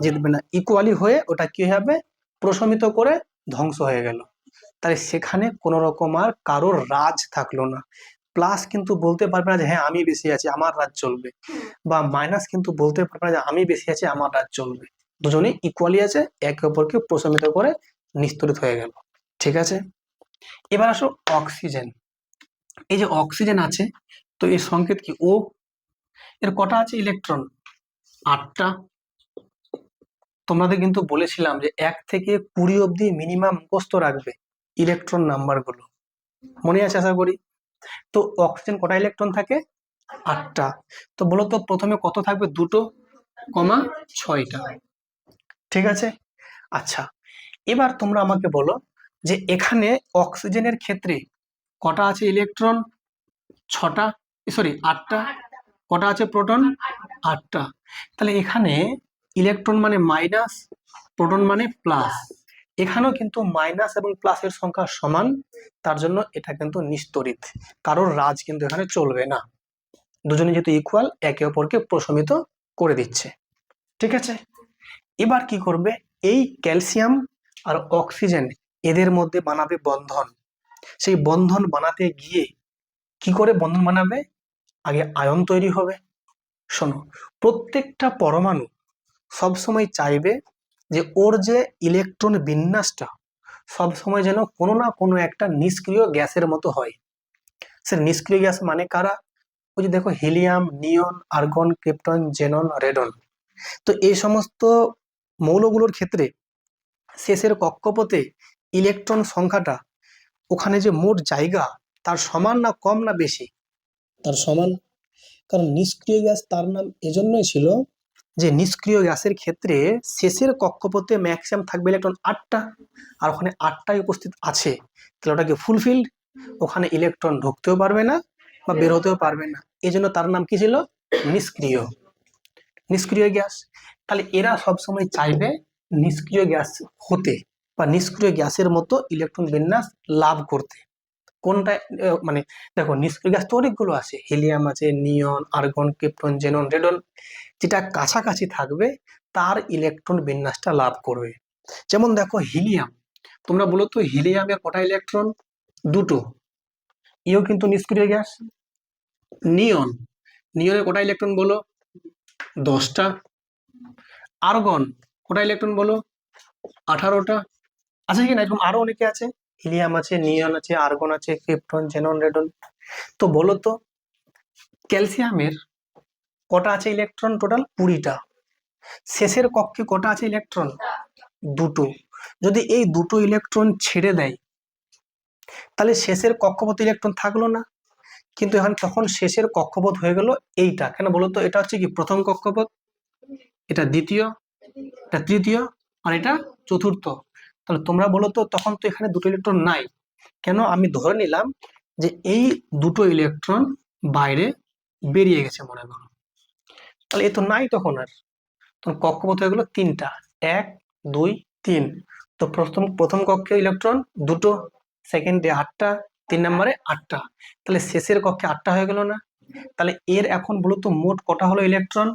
জিতবে না। ইকুয়ালি হয়ে ওটা কি হবে? প্রশমিত করে ধ্বংস হয়ে গেল। তাহলে সেখানে কোনো রকম আর কারোর রাজ থাকলো না। প্লাস কিন্তু বলতে পারবে না যে হ্যাঁ আমি বেশি আছি আমার রাজ চলবে, বা মাইনাস কিন্তু বলতে পারবে না যে আমি বেশি আছি আমার রাজ চলবে। দুজনেই ইকুয়ালি আছে, একে অপরকে প্রশমিত করে নিস্তড়িত হয়ে গেল। ঠিক আছে, এবার আসো অক্সিজেন। এই যে অক্সিজেন আছে, তো এর সংকেত কি? ও। এর কটা আছে ইলেকট্রন? 8টা। তোমাদের কিন্তু বলেছিলাম যে 1 থেকে 20 অবধি মিনিমাম মুখস্থ রাখবে ইলেকট্রন নাম্বার গুলো, মনে আছে আশা করি। তো অক্সিজেন কটা ইলেকট্রন থাকে? 8টা। তো বলো তো প্রথমে কত থাকবে? 2.6টা। ঠিক আছে, আচ্ছা এবার তোমরা আমাকে বলো যে এখানে অক্সিজেনের ক্ষেত্রে কটা আছে ইলেকট্রন? 6টা, সরি 8টা। কটা আছে প্রোটন? 8টা। তাহলে এখানে ইলেকট্রন মানে মাইনাস, প্রোটন মানে প্লাস। এখানেও কিন্তু মাইনাস এবং প্লাসের সংখ্যা সমান, তার জন্য এটা কিন্তু নিস্তড়িত, কারোর রাজ কিন্তু এখানে চলবে না। দুজনে যেহেতু ইকুয়াল, একে অপরকে প্রশমিত করে দিচ্ছে। ঠিক আছে, এবার কি করবে? এই ক্যালসিয়াম আর অক্সিজেন এদের মধ্যে বানাবে বন্ধন। সেই বন্ধন বানাতে গিয়ে কি করে বন্ধন বানাবে? আগে আয়ন তৈরি হবে। শোনো, প্রত্যেকটা পরমাণু সবসময় চাইবে যে ওর যে ইলেকট্রন বিন্যাসটা সবসময় যেন কোনো না কোনো একটা নিষ্ক্রিয় গ্যাসের মতো হয়। সে নিষ্ক্রিয় গ্যাস মানে কারা? ওই যে দেখো হিলিয়াম, নিয়ন, আর্গন, ক্রিপ্টন, জেনন, রেডন। তো এই সমস্ত মৌলগুলোর ক্ষেত্রে শেষের কক্ষপথে ইলেকট্রন সংখ্যাটা, ওখানে যে মোট জায়গা তার সমান না কম না বেশি? তার সমান। কারণ নিষ্ক্রিয় গ্যাস তার নাম এজন্যই ছিল যে নিষ্ক্রিয় গ্যাসের ক্ষেত্রে শেষের কক্ষপথে ম্যাক্সিমাম থাকবে ইলেকট্রন 8টা, আর ওখানে 8টাই উপস্থিত আছে, তাহলে ওটাকে ফুলফিল্ড। ওখানে ইলেকট্রন ঢুকতেও পারবে না বা বের হতেও পারবে না, এই জন্য তার নাম কি ছিল? নিষ্ক্রিয়। নিষ্ক্রিয় গ্যাস। তাহলে এরা সবসময় চাইবে নিষ্ক্রিয় গ্যাস হতে বা নিষ্ক্রিয় গ্যাসের মতো ইলেকট্রন বিন্যাস লাভ করতে। কোনটা মানে দেখো নিষ্ক্রিয় গ্যাস তো অনেকগুলো আছে, হিলিয়াম আছে, নিয়ন, আর্গন, ক্রিপ্টন, জেনন, রেডন। যেটা কাছাকাছি থাকবে তার ইলেকট্রন বিন্যাসটা লাভ করবে। যেমন দেখো হিলিয়াম, তোমরা বলো তো হিলিয়ামের কটা ইলেকট্রন? 2টো। এও কিন্তু নিষ্ক্রিয় গ্যাস। নিয়ন, নিয়নের কটা ইলেকট্রন বলো? 10টা। আর্গন কটা ইলেকট্রন বলো? 18টা। আছে কি না? এরকম আরো অনেকে আছে, হিলিয়াম আছে, নিয়ন আছে, আর্গন আছে, ক্রিপ্টন, জেনন, রেডন। তো বলো তো ক্যালসিয়ামের কটা আছে ইলেকট্রন? টোটাল 20টা। শেষের কক্ষে কটা আছে ইলেকট্রন? 2টো। যদি এই 2টো ইলেকট্রন ছেড়ে দেয় তাহলে শেষের কক্ষপথে ইলেকট্রন থাকলো না, কিন্তু এখন তখন শেষের কক্ষপথ হয়ে গেল এইটা। কেন বলো তো? এটা হচ্ছে কি প্রথম কক্ষপথ, এটা দ্বিতীয়, এটা তৃতীয়, আর এটা চতুর্থ। তাহলে তোমরা বলো তো তখন তো এখানে 2টো ইলেকট্রন নাই। কেন? আমি ধরে নিলাম যে এই 2টো ইলেকট্রন বাইরে বেরিয়ে গেছে মনে করো, তাহলে এ তো নাই তখন আর। তখন কক্ষপথ হয়ে গেলো 3টা, 1 2 3। তো প্রথম প্রথম কক্ষে ইলেকট্রন 2টো, সেকেন্ডে 8টা, 3 নম্বরে 8টা। তাহলে শেষের কক্ষে 8টা হয়ে গেল না? তাহলে এর এখন বলো তো মোট কটা হলো ইলেকট্রন?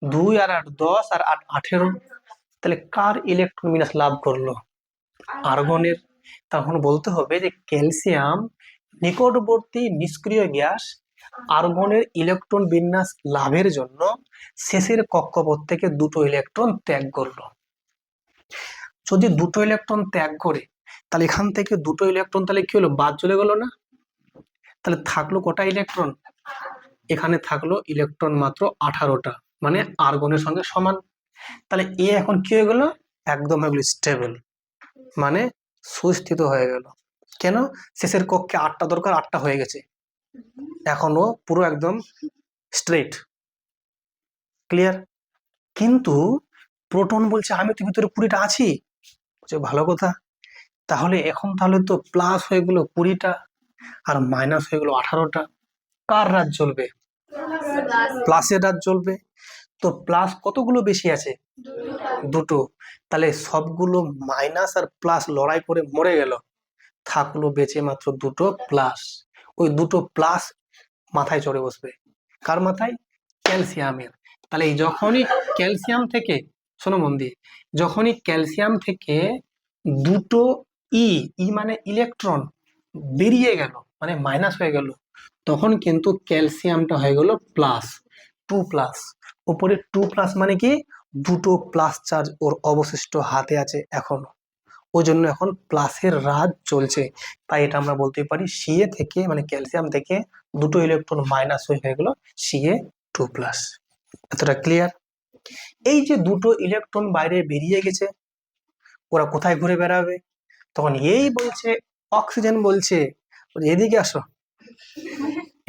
2 আর 8 10 আর 8 18। তাহলে কার ইলেকট্রন বিন্যাস লাভ করলো? আর্গনের। তখন বলতে হবে যে ক্যালসিয়াম নিকটবর্তী নিষ্ক্রিয় গ্যাস আর্গনের ইলেকট্রন বিন্যাস লাভের জন্য শেষের কক্ষপথ থেকে 2টো ইলেকট্রন ত্যাগ করলো। যদি 2টো ইলেকট্রন ত্যাগ করে তাহলে এখান থেকে 2টো ইলেকট্রন তাহলে কি হলো? বাদ চলে গেল না? তাহলে থাকলো কটা ইলেকট্রন? এখানে থাকলো ইলেকট্রন মাত্র 18টা, মানে আর্গনের সঙ্গে সমান। তাহলে এ এখন কি হয়ে গেল? একদম হয়ে গেল স্টেবল, মানে সুস্থিত হয়ে গেল। কেন? শেষের কক্ষে 8টা দরকার, 8টা হয়ে গেছে, এখনো পুরো একদম স্ট্রেট, ক্লিয়ার। কিন্তু প্রোটন বলছে আমি তো ভিতরে 20টা আছি। ভালো কথা, তাহলে এখন তাহলে তো প্লাস হয়ে গেল 20টা আর মাইনাস হয়ে গেল 18টা। কার রাজ জ্বলবে? প্লাসের রাজ জ্বলবে। তো প্লাস কতগুলো বেশি আছে? 2টো। তাহলে সবগুলো মাইনাস আর প্লাস লড়াই করে মরে গেল, থাকলো বেঁচে মাত্র 2টো প্লাস। ওই 2টো প্লাস মাথায় চড়ে বসবে। কার মাথায়? ক্যালসিয়ামের। তাহলে এই যখনই ক্যালসিয়াম থেকে, শোনো মন দিয়ে, যখনই ক্যালসিয়াম থেকে 2টো ই ই মানে ইলেকট্রন বেরিয়ে গেল, মানে মাইনাস হয়ে গেল, তখন কিন্তু ক্যালসিয়ামটা হয়ে গেল প্লাস, 2 প্লাস। উপরে 2 প্লাস মানে কি? 2টো প্লাস চার্জ ওর অবশিষ্ট হাতে আছে এখনো, ওই জন্য এখন প্লাসের রাজ চলছে। তাই এটা আমরা বলতে পারি সিএ থেকে, মানে ক্যালসিয়াম থেকে 2টো ইলেকট্রন মাইনাস হয়ে গেল Ca2 প্লাস। এতটা ক্লিয়ার? এই যে 2টো ইলেকট্রন বাইরে বেরিয়ে গেছে, ওরা কোথায় ঘুরে বেড়াবে? তখন এই বলছে, অক্সিজেন বলছে এদিকে আসো,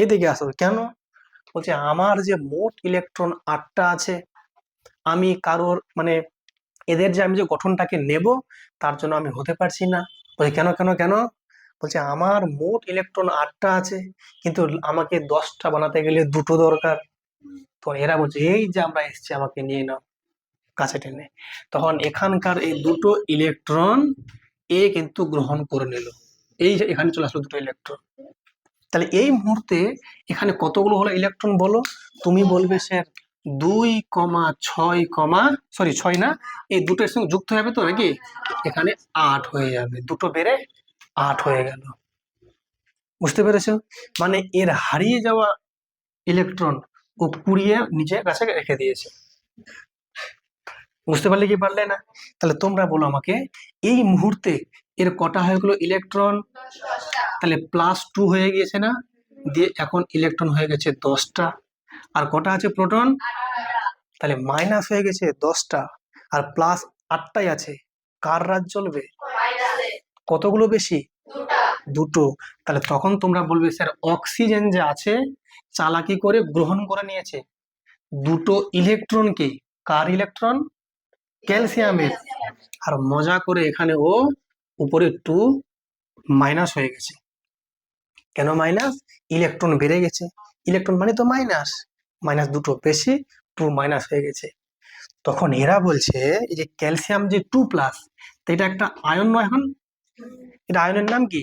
এদিকে আসো। কেন? বলছে আমার যে মোট ইলেকট্রন 8টা আছে, আমি কারোর মানে এদের যে আমি যে গঠনটাকে নেব তার জন্য আমি হতে পারছি না। বলছে কেন কেন কেন? বলছে আমার মোট ইলেকট্রন 8টা আছে, কিন্তু আমাকে 10টা বানাতে গেলে 2টো দরকার। তো এরা বলছে এই যে আমরা এসছি, আমাকে নিয়ে নাও কাছে টেনে। তখন এখানকার এই 2টো ইলেকট্রন এ কিন্তু গ্রহণ করে নিল, এই যে এখানে চলে আসলো 2টো ইলেকট্রন। তাহলে এই মুহূর্তে এখানে কতগুলো হলো ইলেকট্রন বলো? তুমি বলবে স্যার 2,6, না, এই দুটোর সঙ্গে যুক্ত হবে তো নাকি, এখানে 8 হয়ে যাবে, 2টো বেড়ে 8 হয়ে গেল। বুঝতে পেরেছো? মানে এর হারিয়ে যাওয়া ইলেকট্রন ও কুড়িয়ে নিজের কাছে রেখে দিয়েছে। বুঝতে পারলে কি পারলে না? তাহলে তোমরা বলো আমাকে, এই মুহূর্তে এর কটা হয়ে গেলো ইলেকট্রন? তাহলে +2 হয়ে গিয়েছে না? দিয়ে এখন ইলেকট্রন হয়ে গেছে 10টা। আর কটা আছে প্রোটন? তাহলে মাইনাস হয়ে গেছে 10টা, আর প্লাস 8টাই আছে। কার রাজ চলবে? কতগুলো বেশি? 2টো। তাহলে তখন তোমরা বলবে স্যার অক্সিজেন যে আছে চালাকি করে গ্রহণ করে নিয়েছে 2টো ইলেকট্রনকে। কার ইলেকট্রন? ক্যালসিয়ামের। আর মজা করে এখানে ও উপরে 2 মাইনাস হয়ে গেছে। কেন মাইনাস? ইলেকট্রন বেড়ে গেছে, ইলেকট্রন মানে তো মাইনাস, মাইনাস 2টো বেশি, 2 মাইনাস হয়ে গেছে। তখন এরা বলছে এই যে ক্যালসিয়াম যে 2 প্লাস, এটা একটা আয়ন নয় এখন, এটা আয়নের নাম কি?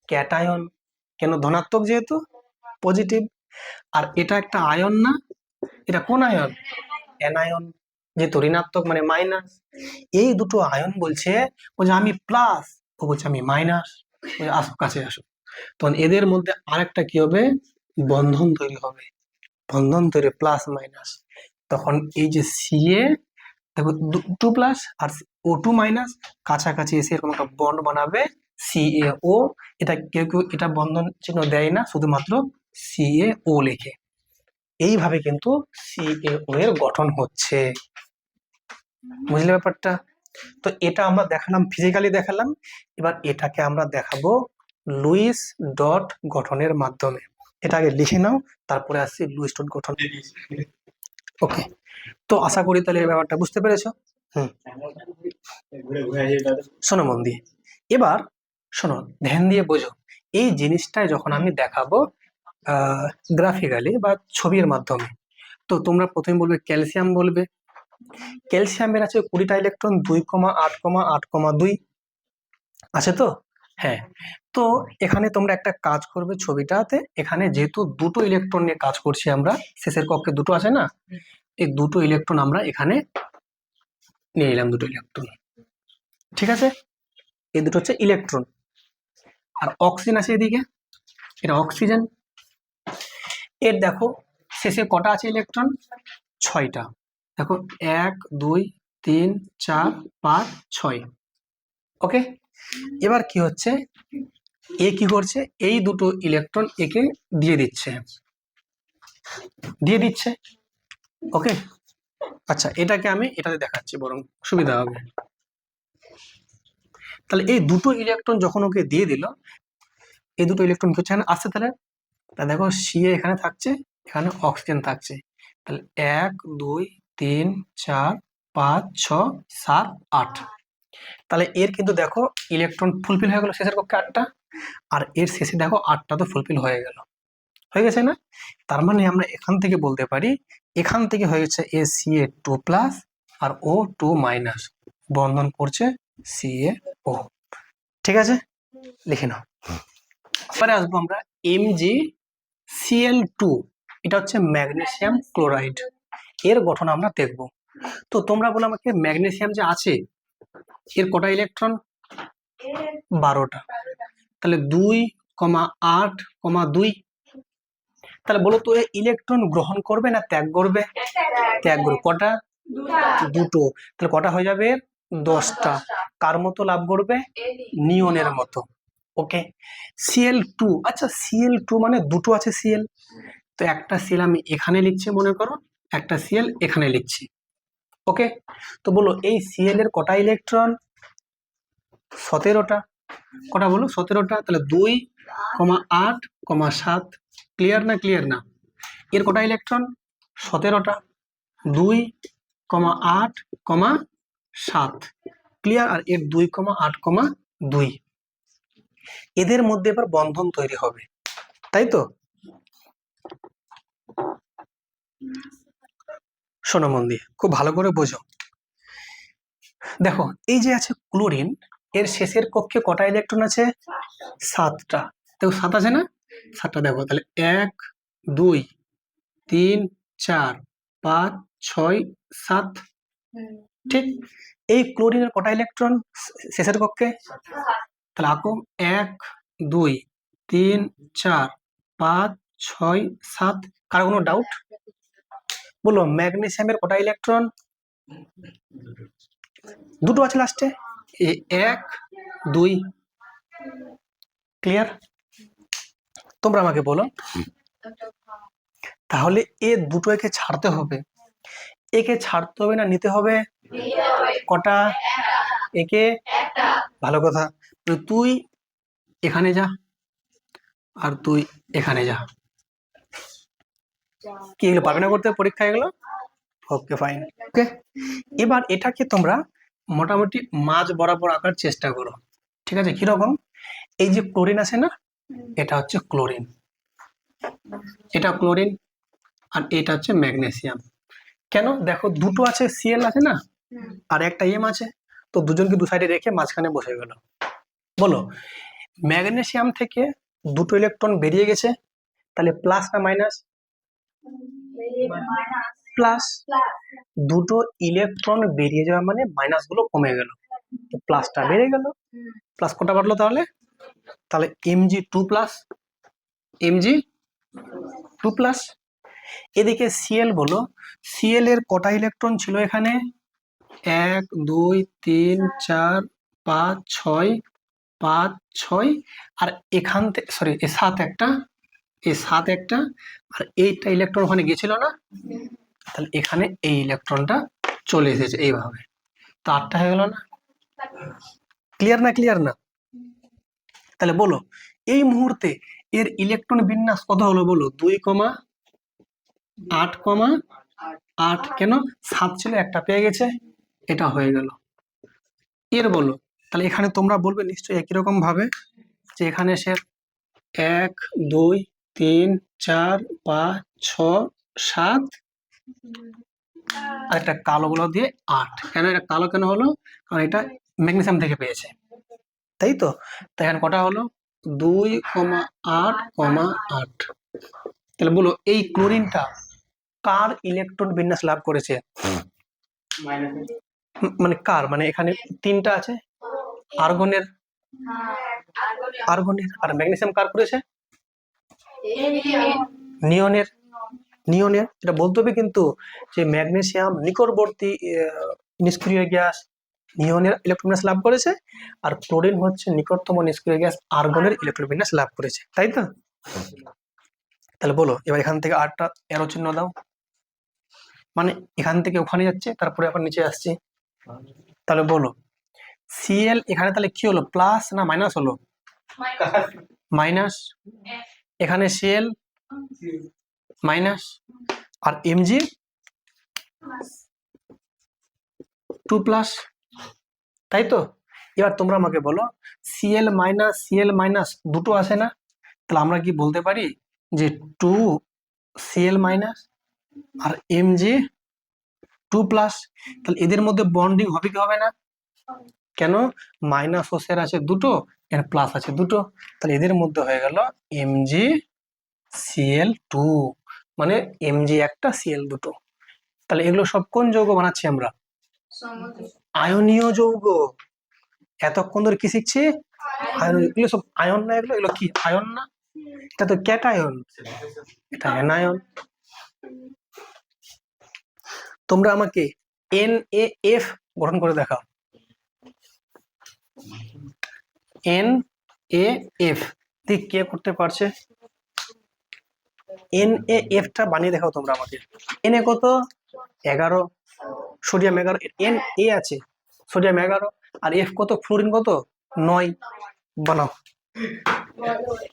ক্যাটায়ন। কেন? ধনাত্মক যেহেতু, পজিটিভ। আর এটা একটা আয়ন না, এটা কোন আয়ন? অ্যানায়ন। যেহেতু ঋণাত্মক মানে মাইনাস। এই 2টো আয়ন বলছে ও যে আমি প্লাস, ও বলছে আমি মাইনাস, আসো কাছে আসো। তখন এদের মধ্যে আরেকটা কি হবে? বন্ধন তৈরি হবে, বন্ধন তৈরি প্লাস মাইনাস, তখন এই যে সিএ দেখো 2+ আর O2 মাইনাস কাছাকাছি এসে এরকম একটা বন্ড বানাবে CaO। এটা কেউ কেউ এটা বন্ধন চিহ্ন দেয় না, শুধুমাত্র CaO লেখে। এইভাবে কিন্তু CaO এর গঠন হচ্ছে। বুঝলে ব্যাপারটা? তো এটা আমরা দেখালাম, ফিজিক্যালি দেখালাম। এবার এটাকে আমরা দেখাবো লুইস ডট গঠনের মাধ্যমে। এটা আগে লিখে নাও, তারপরে আসছি লুইস ডট গঠন। ওকে, তো আশা করি তাহলে এই ব্যাপারটা বুঝতে পেরেছো। শোনো মন দিয়ে, এবার শোনো ধ্যান দিয়ে বোঝো। এই জিনিসটাই যখন আমি দেখাবো গ্রাফিক্যালি বা ছবির মাধ্যমে, তো তোমরা প্রথমে বলবে ক্যালসিয়াম বলবে। ক্যালসিয়ামের আছে 20টা ইলেকট্রন, 2,8,8,2 আছে তো। হ্যাঁ, তো এখানে তোমরা একটা কাজ করবে ছবিটাতে, এখানে যেহেতু দুটো ইলেকট্রন নিয়ে কাজ করছি আমরা, শেষের কক্ষে দুটো আছে না, এই দুটো ইলেকট্রন আমরা এখানে নিয়ে এলাম, দুটো ইলেকট্রন। ঠিক আছে, এই দুটো হচ্ছে ইলেকট্রন, আর অক্সিজেন আছে এদিকে, এটা অক্সিজেন। এর দেখো শেষে কটা আছে ইলেকট্রন? 6টা। দেখো 1 2 3 4 5 6। ওকে, এবার কি হচ্ছে, এ কি করছে, এই দুটো ইলেকট্রন একে দিয়ে দিচ্ছে। ওকে, আচ্ছা এটাকে আমি এটাতে দেখাচ্ছি বরং সুবিধা হবে। তাহলে এই দুটো ইলেকট্রন যখন ওকে দিয়ে দিল, এই দুটো ইলেকট্রন কি হচ্ছে আসছে, তাহলে দেখো সিএ এখানে থাকছে, এখানে অক্সিজেন থাকছে। তাহলে 1 2 3 4 5 6 7 8। তাহলে এর কিন্তু দেখো ইলেকট্রন ফুলফিল হয়ে গেল শেষের কক্ষে 8টা, আর এর শেষে দেখো 8টা তো ফুলফিল হয়ে গেছে না। তার মানে আমরা এখান থেকে বলতে পারি, এখান থেকে হয়ে গেছে Ca2+ আর O2 মাইনাস, বন্ধন করছে CaO। ঠিক আছে, লিখে নাও। পরে আসবো আমরা MgCl2, এটা হচ্ছে ম্যাগনেসিয়াম ক্লোরাইড, এর গঠন আমরা দেখব। তো তোমরা বলো আমাকে, ম্যাগনেসিয়াম যে আছে এর কটা ইলেকট্রন? 12টা। তাহলে 2,8,2। তাহলে বলো তো ইলেকট্রন গ্রহণ করবে না ত্যাগ করবে? ত্যাগ করবে। কটা? দুটো। তাহলে কটা হয়ে যাবে? 10টা। কার মতো লাভ করবে? নিয়নের মতো। ওকে, Cl2, আচ্ছা Cl2 মানে দুটো আছে Cl, তো একটা Cl আমি এখানে লিখছি মনে করো, একটা Cl এখানে লিখছি। ওকে, তো বলো এই Cl এর কটা ইলেকট্রন? 17টা। কটা বলো? 17টা। তাহলে 2,8,7। ক্লিয়ার না? এর কটা ইলেকট্রন? 17টা। 2,8,7। ক্লিয়ার? আর এর 2,8,2। এদের মধ্যে এবার বন্ধন তৈরি হবে, তাই তো? শোনো মন দিয়ে, খুব ভালো করে বোঝো। দেখো এই যে আছে ক্লোরিন, এর শেষের কক্ষে কটা ইলেকট্রন আছে? 7টা। দেখো 7 আছে না? 7টা। দেখো তাহলে 1 2 3 4 5 6 7। ঠিক, এই ক্লোরিনের কটা ইলেকট্রন শেষের কক্ষে? তাহলে আঁকো 1 2 3 4 5 6 7। কার কোনো ডাউট? বলো ম্যাগনেসিয়ামের কটা ইলেকট্রন? দুটো আছে লাস্টে, 1 2। ক্লিয়ার? তোমরা আমাকে বলো, তাহলে এ দুটো একে ছাড়তে হবে, একে ছাড়তে হবে না নিতে হবে? কটা? একে। ভালো কথা, তুই এখানে যা আর তুই এখানে যা। কি এগুলো পারবে না করতে পরীক্ষা এগুলো? Okay fine. ওকে, এবার এটাকে তোমরা মোটামুটি মাঝ বরাবর আঁকার চেষ্টা করো। ঠিক আছে, কিরকম? এই যে ক্লোরিন আছে না, এটা হচ্ছে ক্লোরিন, এটা ক্লোরিন, আর এটা হচ্ছে ম্যাগনেসিয়াম। কেন? দেখো দুটো আছে Cl আছে না, আর একটা M আছে, তো দুজনকে দু সাইডে রেখে মাঝখানে বসে গেল। বলো ম্যাগনেসিয়াম থেকে দুটো ইলেকট্রন বেরিয়ে গেছে, তাহলে প্লাস না মাইনাস? প্লাস। দুটো ইলেকট্রন বেরিয়ে যাওয়া মানে মাইনাস গুলো কমে গেল, তো প্লাসটা বেড়ে গেল। প্লাস কটা বাড়লো তাহলে? তাহলে Mg2+, Mg2+। এদিকে সিএল বলো, সিএল এর কটা ইলেকট্রন ছিল এখানে? 1 2 3 4 5 6, 5 6, আর এখান থেকে সরি এই 7 একটা, এই 7 একটা, আর এইটা ইলেকট্রন ওখানে গেছিল না, তাহলে এখানে এই ইলেকট্রনটা চলে এসেছে এইভাবে, তো 8টা হয়ে গেল না? ক্লিয়ার না? ক্লিয়ার না? তাহলে বলো এই মুহূর্তে এর ইলেকট্রন বিন্যাস কত হলো বলো? 2,8,8, কেন? 7 ছিল, একটা পেয়ে গেছে, এটা হয়ে গেল। এর বলো, তাহলে এখানে তোমরা বলবে নিশ্চয়ই একই রকম ভাবে যে এখানে সে 1 2 3 4 5 6 7, আর একটা কালো গুলো দিয়ে 8। কেন এটা কালো কেন হলো? কারণ এটা ম্যাগনেসিয়াম থেকে পেয়েছে, তাই তো? তাই এখানে কটা হলো? 2,8,8। তাহলে বলো এই ক্লোরিনটা কার ইলেকট্রন বিন্যাস লাভ করেছে? মানে কার, মানে এখানে 3টা আছে, আর্গনের, আর্গনের, আর ম্যাগনেসিয়াম কার করেছে? নিয়নের, নিয়নের। এটা বলতে হবে কিন্তু যে ম্যাগনেসিয়াম নিকটবর্তী নিষ্ক্রিয় গ্যাস নিয়নের ইলেকট্রন বিন্যাস লাভ করেছে, আর ক্লোরিন হচ্ছে নিকটতম নিষ্ক্রিয় গ্যাস আর্গনের ইলেকট্রন বিন্যাস লাভ করেছে, তাই তো? তাহলে বলো এবার এখান থেকে 8টা এরো চিহ্ন দাও, মানে এখান থেকে ওখানে যাচ্ছে, তারপরে আবার নিচে আসছে। তাহলে বলো সিএল এখানে তাহলে কি হলো, প্লাস না মাইনাস হলো? মাইনাস। এখানে সিএল মাইনাস, আর এমজি 2 প্লাস, তাই তো? এবার তোমরা আমাকে বলো সিএল মাইনাস দুটো আসে না, তাহলে আমরা কি বলতে পারি যে 2 সিএল মাইনাস আর এমজি 2 প্লাস, তাহলে এদের মধ্যে বন্ডিং হবে কি হবে না? কেন? মাইনাস ওসের আছে দুটো, এর প্লাস আছে দুটো, তাহলে এদের মধ্যে হয়ে গেল এমজি সিএল2, মানে এমজি একটা সিএল দুটো। তাহলে এগুলো সব কোন যৌগ বানাচ্ছি আমরা? আয়নীয় যৌগ। এতক্ষণ ধরে কি শিখছি? আয়ন। এগুলো সব আয়ন না, এগুলো এগুলো কি আয়ন না? এটা তো ক্যাটায়ন, এটা অ্যানায়ন। তোমরা আমাকে NaF গঠন করে দেখাও। NaF ঠিক কে করতে পারছে? NaF টা বানিয়ে দেখাও তোমরা আমাকে। Na কত? 11, সোডিয়াম 11, Na আছে, সোডিয়াম 11, আর F কত? ফ্লোরিন কত? 9। বানাও।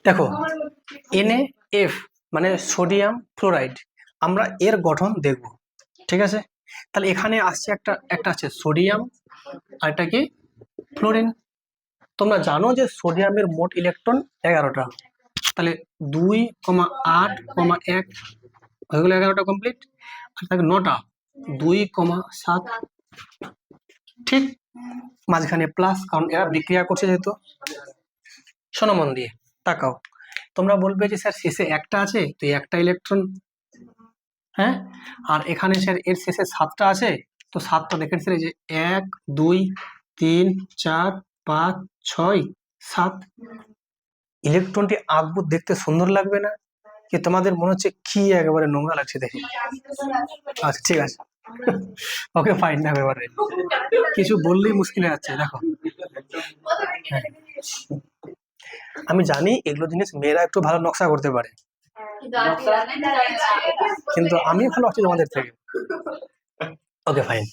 দেখো NaF মানে সোডিয়াম ফ্লোরাইড, আমরা এর গঠন দেখব, ঠিক আছে? তাহলে এখানে আসছে একটা আছে সোডিয়াম, আর এটা কি? ফ্লোরিন। তোমরা জানো যে সোডিয়ামের মোট ইলেকট্রন 11টা, তাহলে 2,8,1 হয়ে গেল 11টা কমপ্লিট, আর থাকে 9টা, 2,7, ঠিক? মাঝখানে প্লাস, কারণ এরা বিক্রিয়া করছে যেহেতু। শোনো মন দিয়ে, তাকাও। তোমরা বলবে যে স্যার শেষে একটা আছে, তো একটা ইলেকট্রন, হ্যাঁ, আর এখানে স্যার এর শেষে 7টা আছে, তো 7টা দেখেন স্যার, এই যে 1 2 3 4 5 6 7। ইলেকট্রনটি আঁকবো, দেখতে সুন্দর লাগবে না? কি তোমাদের মনে হচ্ছে কি একেবারে নোংরা লাগছে দেখে? আচ্ছা ঠিক আছে, ওকে ফাইন না, এবারে কিছু বললেই মুশকিল হয়ে যাচ্ছে। দেখো হ্যাঁ, আমি জানি এগুলো জিনিস মেয়েরা একটু ভালো নকশা করতে পারে, কিন্তু আমি ভালো আছি তোমাদের থেকে। Okay fine.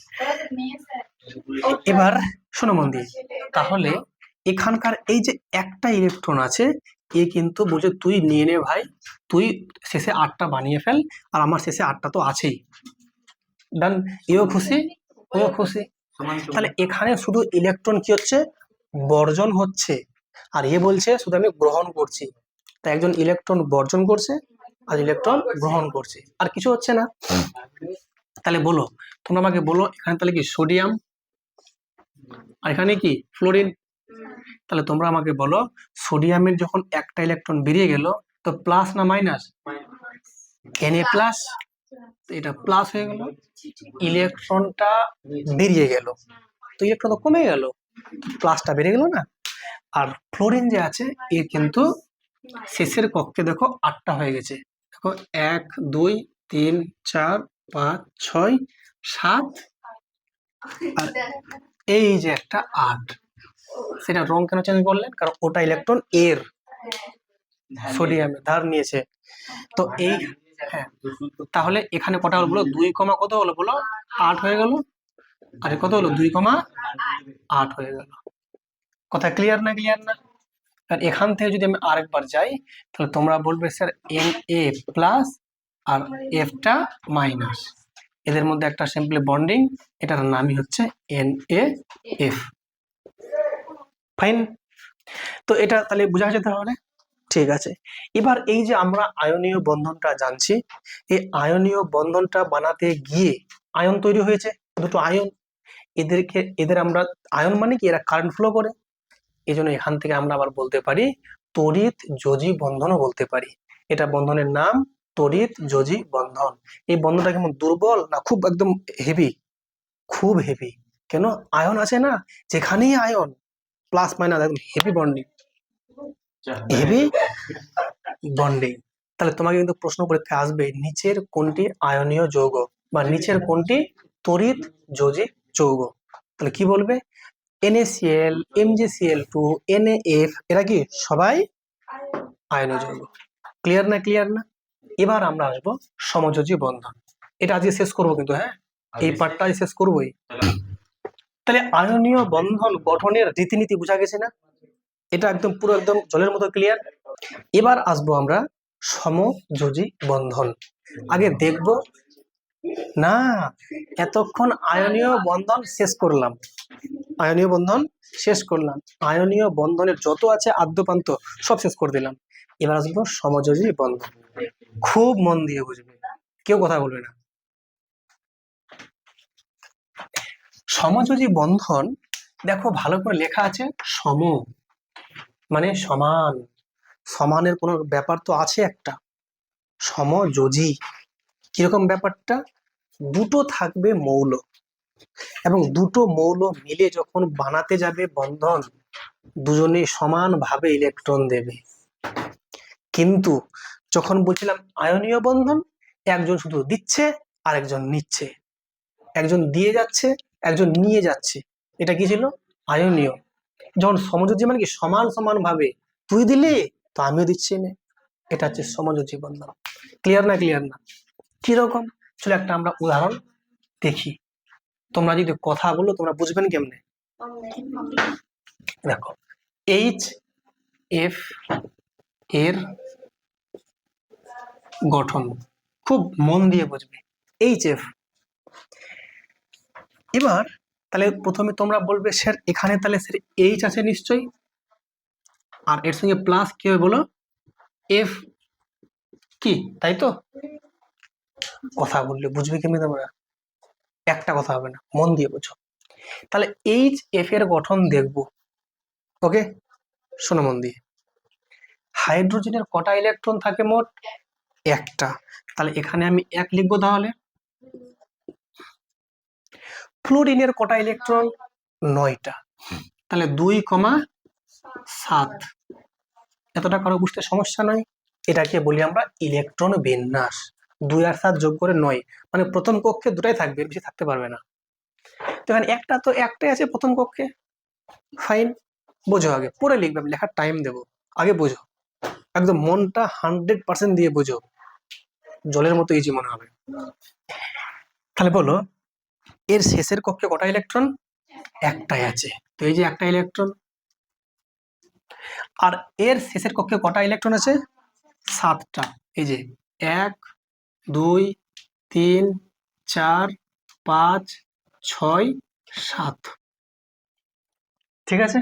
এবার শোনো মন দিয়ে, তাহলে এখানকার এই যে একটা ইলেকট্রন আছে, এ কিন্তু বলছে তুই নিয়ে নে ভাই, তুই শেষে 8টা বানিয়ে ফেল, আর আমার শেষে 8টা তো আছেই। ডান, এও খুশি, ওও খুশি। তাহলে এখানে শুধু ইলেকট্রন কি হচ্ছে? বর্জন হচ্ছে, আর এ বলছে শুধু আমি গ্রহণ করছি। তাই একজন ইলেকট্রন বর্জন করছে আর ইলেকট্রন গ্রহণ করছে, আর কিছু হচ্ছে না। তাহলে বলো, তোমরা আমাকে বলো এখানে তাহলে কি সোডিয়াম, আর এখানে কি ফ্লোরিন। তাহলে তোমরা আমাকে বলো সোডিয়ামের যখন একটা ইলেকট্রন বেরিয়ে গেল, তো প্লাস না মাইনাস? Na প্লাস, এটা প্লাস হয়ে গেল, ইলেকট্রনটা বেরিয়ে গেল, তো ইলেকট্রন তো কমে গেল, প্লাসটা বেড়ে গেল না? আর ফ্লোরিন যে আছে এর কিন্তু শেষের কক্ষে দেখো 8টা হয়ে গেছে, দেখো 1 2 3 4 5 6 7 আর এই যে একটা 8, সেটা রং কেন চেঞ্জ করলেন? কারণ ওটা ইলেকট্রন এর সোডিয়ামে ধার নিয়েছে। তো এই হ্যাঁ, তাহলে এখানে কটা হলো বলো? 2, কত হলো বলো? 8 হয়ে গেল। আর কত হলো? 2,8 হয়ে গেল। কথা ক্লিয়ার না? ক্লিয়ার না? আর এখান থেকে যদি আমি আরেকবার যাই, তাহলে তোমরা বলবে স্যার Na প্লাস আর Fটা মাইনাস, এদের মধ্যে একটা সিম্পলি বন্ডিং, এটার নামই হচ্ছে NaF। ফাইন। তো এটা তাহলে বোঝা যেতে হবে। ঠিক আছে, এবার এই যে আমরা আয়নীয় বন্ধনটা জানছি, এই আয়নীয় বন্ধনটা বানাতে গিয়ে আয়ন তৈরি হয়েছে, দুটো আয়ন। এদের আমরা আয়ন মানে কি, এরা কারেন্ট ফ্লো করে, এই জন্য এখান থেকে আমরা আবার বলতে পারি তড়িৎ যোজী বন্ধনও বলতে পারি। এটা বন্ধনের নাম তড়িৎ যোজী বন্ধন। এই বন্ধনটা কেমন, দুর্বল না খুব একদম হেভি? খুব হেভি। কেন? আয়ন আছে না, যেখানেই আয়ন প্লাস মাইনাস একদম হেভি বন্ডিং, হেভি বন্ডিং। তাহলে তোমাকে কিন্তু প্রশ্ন পরীক্ষায় আসবে, নিচের কোনটি আয়নীয় যৌগ বা নিচের কোনটি তড়িৎ যোজী যৌগ? তাহলে কি বলবে? NaCl, MgCl2, NaF, এরা কি সবাই আয়নীয় যৌগ। ক্লিয়ার না? ক্লিয়ার না? এবার আমরা আসবো সমযোজী বন্ধন। এটা আজকে শেষ করবো কিন্তু, হ্যাঁ এই পার্টটা শেষ করবোই। তাহলে আয়নীয় বন্ধন গঠনের রীতিনীতি বোঝা গেছে না? এটা একদম পুরো একদম জলের মতো ক্লিয়ার। এবার আসবো আমরা সমযোজী বন্ধন। আগে দেখব না, এতক্ষণ আয়নীয় বন্ধন শেষ করলাম, আয়নীয় বন্ধন শেষ করলাম, আয়নীয় বন্ধনের যত আছে আদ্যপান্ত সব শেষ করে দিলাম। এবার আসবো সমযোজী বন্ধন। খুব মন দিয়ে বুঝবে, কেউ কথা বলবে না। সমযোজী বন্ধন দেখো ভালো করে লেখা আছে, সম মানে সমান, সমানের কোনো ব্যাপার তো আছে একটা। সমযোজী কিরকম ব্যাপারটা? দুটো থাকবে মৌল, এবং দুটো মৌল মিলে যখন বানাতে যাবে বন্ধন, দুজনে সমানভাবে ইলেকট্রন দেবে। কিন্তু যখন বলছিলাম আয়নীয় বন্ধন, একজন শুধু দিচ্ছে আর একজন নিচ্ছে, একজন দিয়ে যাচ্ছে একজন নিয়ে যাচ্ছে, এটা কি ছিল? আয়নীয়। যখন সমযোজী মানে কি, সমান সমান ভাবে তুই দিলে তো আমিও দিচ্ছি না, এটা হচ্ছে সমযোজী বন্ধন। ক্লিয়ার না? ক্লিয়ার না? কিরকম? চলো একটা আমরা উদাহরণ দেখি, তোমরা যদি কথা বলো তোমরা বুঝবেন কেমনে। দেখো HF এর গঠন খুব মন দিয়ে বুঝবে, HF। এবার তাহলে প্রথমে তোমরা বলবে স্যার এখানে তাহলে স্যার H আছে নিশ্চয়ই, আর এর সঙ্গে প্লাস কি হবে বলো? F কি, তাই তো? কথা বললে বুঝবে কেমনি তোমরা? একটা কথা হবে না, মন দিয়ে বুঝো। তাহলে HF এর গঠন দেখবো, ওকে? শোনো মন দিয়ে। হাইড্রোজেনের কটা ইলেকট্রন থাকে মোট? একটা। তাহলে এখানে আমি 1 লিখবো। তাহলে ফ্লোরিনের কটা ইলেকট্রন? 9টা। তাহলে 2,7। এতটা কারো বুঝতে সমস্যা নয়। এটাকে বলি আমরা ইলেকট্রন বিন্যাস। 2 আর 7 যোগ করে 9, মানে প্রথম কক্ষে দুটাই থাকবে, বেশি থাকতে পারবে না। তো এখানে একটা তো একটাই আছে প্রথম কক্ষে। ফাইন, বোঝো। আগে পরে লিখবে, আমি লেখার টাইম দেবো, আগে বোঝো, একদম মনটা 100% দিয়ে বোঝো, জলের মতো ইজি মনে হবে। তাহলে বলো এর শেষের কক্ষে কটা ইলেকট্রন? একটাই আছে, তো এই যে একটা ইলেকট্রন। আর এর শেষের কক্ষে কটা ইলেকট্রন আছে? 7টা। এই যে 1 2 3 4 5 6 7। ঠিক আছে,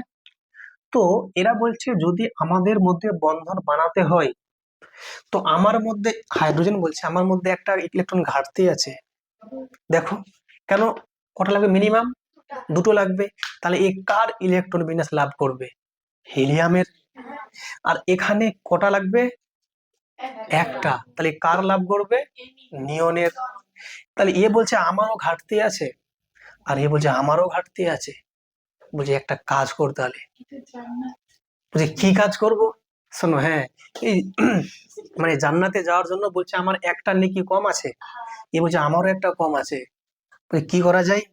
তো এরা বলছে যদি আমাদের মধ্যে বন্ধন বানাতে হয়, তো আমার মধ্যে হাইড্রোজেন বলছে আমার মধ্যে একটা ইলেকট্রন ঘাটতি আছে। দেখো কেন, কটা লাগবে? মিনিমাম 2টো লাগবে। তাহলে এ কার ইলেকট্রন বিন্যাস লাভ করবে? হিলিয়ামের। আর এখানে কটা লাগবে? একটা। তাহলে কার লাভ করবে? নিয়নের। তাহলে এ বলছে আমারও ঘাটতি আছে, আর এ বলছে আমারও ঘাটতি আছে। বলছে একটা কাজ করতে, তাহলে বলছে কি কাজ করব? শোনো, হ্যাঁ, এই মানে জান্নাতে যাওয়ার জন্য বলছে আমার একটা নেকি কম আছে, এ বলছে আমারও একটা কম আছে। বলছে, কি করা যায়?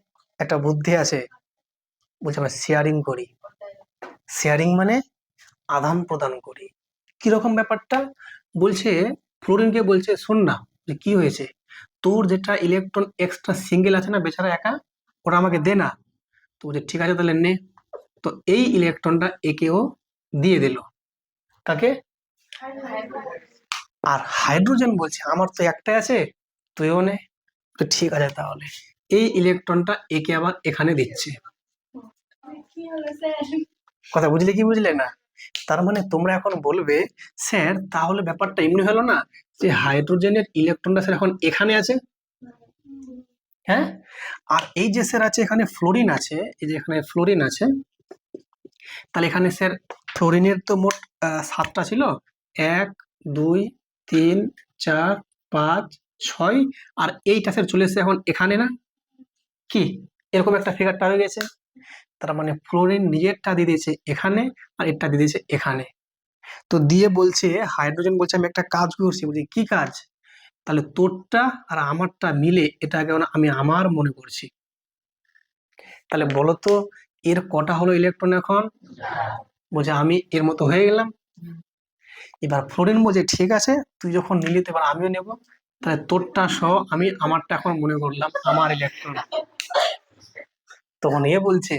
একটা বুদ্ধি আছে। বলছে আমরা শেয়ারিং করি। শেয়ারিং মানে আদান প্রদান করি। কিরকম ব্যাপারটা? বলছে ফ্লোরিনকে বলছে, শোন না, যে কি হয়েছে, তোর যেটা ইলেকট্রন এক্সট্রা সিঙ্গেল আছে না বেচারা একা, ওটা আমাকে দে না। তো বলছে ঠিক আছে তাহলে নে। তো এই ইলেকট্রনটা একেও দিয়ে দিল। কাকে? আর হাইড্রোজেন বলছে আমার তো একটাই আছে, তুইও নে। তো ঠিক আছে তাহলে এই ইলেকট্রনটা একে আবার এখানে দিচ্ছে। কথা বুঝলে কি বুঝলে না? তার মানে তোমরা এখন বলবে, স্যার তাহলে ব্যাপারটা এমনি হলো না যে হাইড্রোজেনের ইলেকট্রনটা স্যার এখন এখানে আছে, হ্যাঁ, আর এই যে স্যার আছে এখানে ফ্লোরিন আছে, এই যে এখানে ফ্লোরিন আছে, তাহলে এখানে স্যার ফ্লোরিনের তো মোট 7টা ছিল, 1 2 3 4 5 6, আর এইটা স্যার চলে এসেছে এখন এখানে না, কি এরকম একটা ফিগারটা হয়ে গেছে। তার মানে ফ্লোরিন নিজেরটা দিয়ে দিয়েছে এখানে, আর এটা দিয়ে দিয়েছে এখানে। তো দিয়ে বলছে হাইড্রোজেন বলছে আমি একটা কাজ করছি। বলছি কি কাজ? তাহলে তোরটা আর আমারটা মিলে এটাকে আমি আমার মনে করছি। তাহলে বলো তো এর কটা হলো ইলেকট্রন এখন? বলছে আমি এর মতো হয়ে গেলাম। এবার ফ্লোরিন বলছে ঠিক আছে, তুই যখন নিলি তো এবার আমিও নেব। তাহলে তোরটা সহ আমি আমারটা এখন মনে করলাম আমার ইলেকট্রন। তখন এ বলছে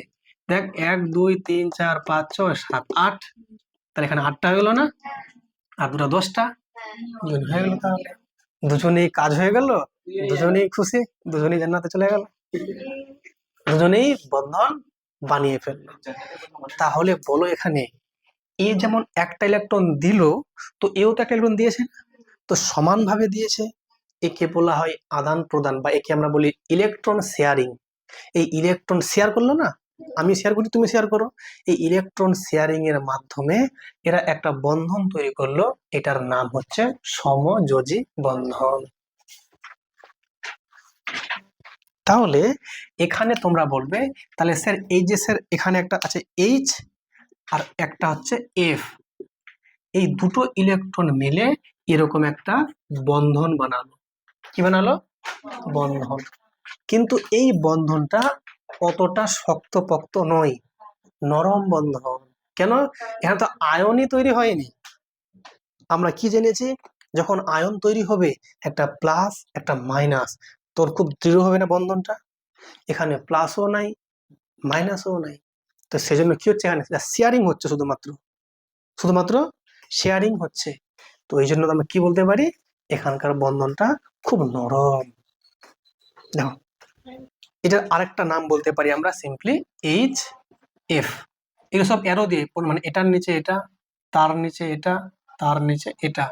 দেখ 1 2 3 4 5 6 7 8, তাহলে এখানে 8টা হয়ে গেল না, আর দুটো 10টা হয়ে গেল। তাহলে দুজনেই কাজ হয়ে গেল, দুজনেই খুশি, দুজনেই জান্নাতে চলে গেল, দুজনেই বন্ধন বানিয়ে ফেললো। তাহলে বলো এখানে এ যেমন একটা ইলেকট্রন দিল, তো এও তো একটা ইলেকট্রন দিয়েছে, তো সমানভাবে দিয়েছে। একে বলা হয় আদান প্রদান, বা একে আমরা বলি ইলেকট্রন শেয়ারিং। এই ইলেকট্রন শেয়ার করলো না, আমি শেয়ার করি তুমি শেয়ার করো, এই ইলেকট্রন শেয়ারিং এর মাধ্যমে এরা একটা বন্ধন তৈরি করলো, এটার নাম হচ্ছে সমযোজী বন্ধন। তাহলে এখানে তোমরা বলবে তাহলে স্যার এই যে স্যার এখানে একটা আছে এইচ আর একটা হচ্ছে এফ, এই দুটো ইলেকট্রন মিলে এরকম একটা বন্ধন বানালো। কি বানালো? বন্ধন। কিন্তু এই বন্ধনটা অতটা শক্তপোক্ত নয়, নরম বন্ধন। কেন? এখানে তো আয়নই তৈরি হয়নি। আমরা কি জেনেছি, যখন আয়ন তৈরি হবে একটা প্লাস একটা মাইনাস, তোর খুব দৃঢ় হবে না বন্ধনটা। এখানে প্লাসও নাই মাইনাসও নাই, তো সেজন্য কি হচ্ছে এখানে শেয়ারিং হচ্ছে, শুধুমাত্র শুধুমাত্র শেয়ারিং হচ্ছে। তো এই জন্য আমরা কি বলতে পারি, এখানকার বন্ধনটা খুব নরম। দেখো এটার আরেকটা নাম বলতে পারি আমরা সিম্পলি এইচ এফ। এগুলো সব অ্যারো দিয়ে, মানে এটার নিচে এটা, তার নিচে এটা, তার নিচে এটা।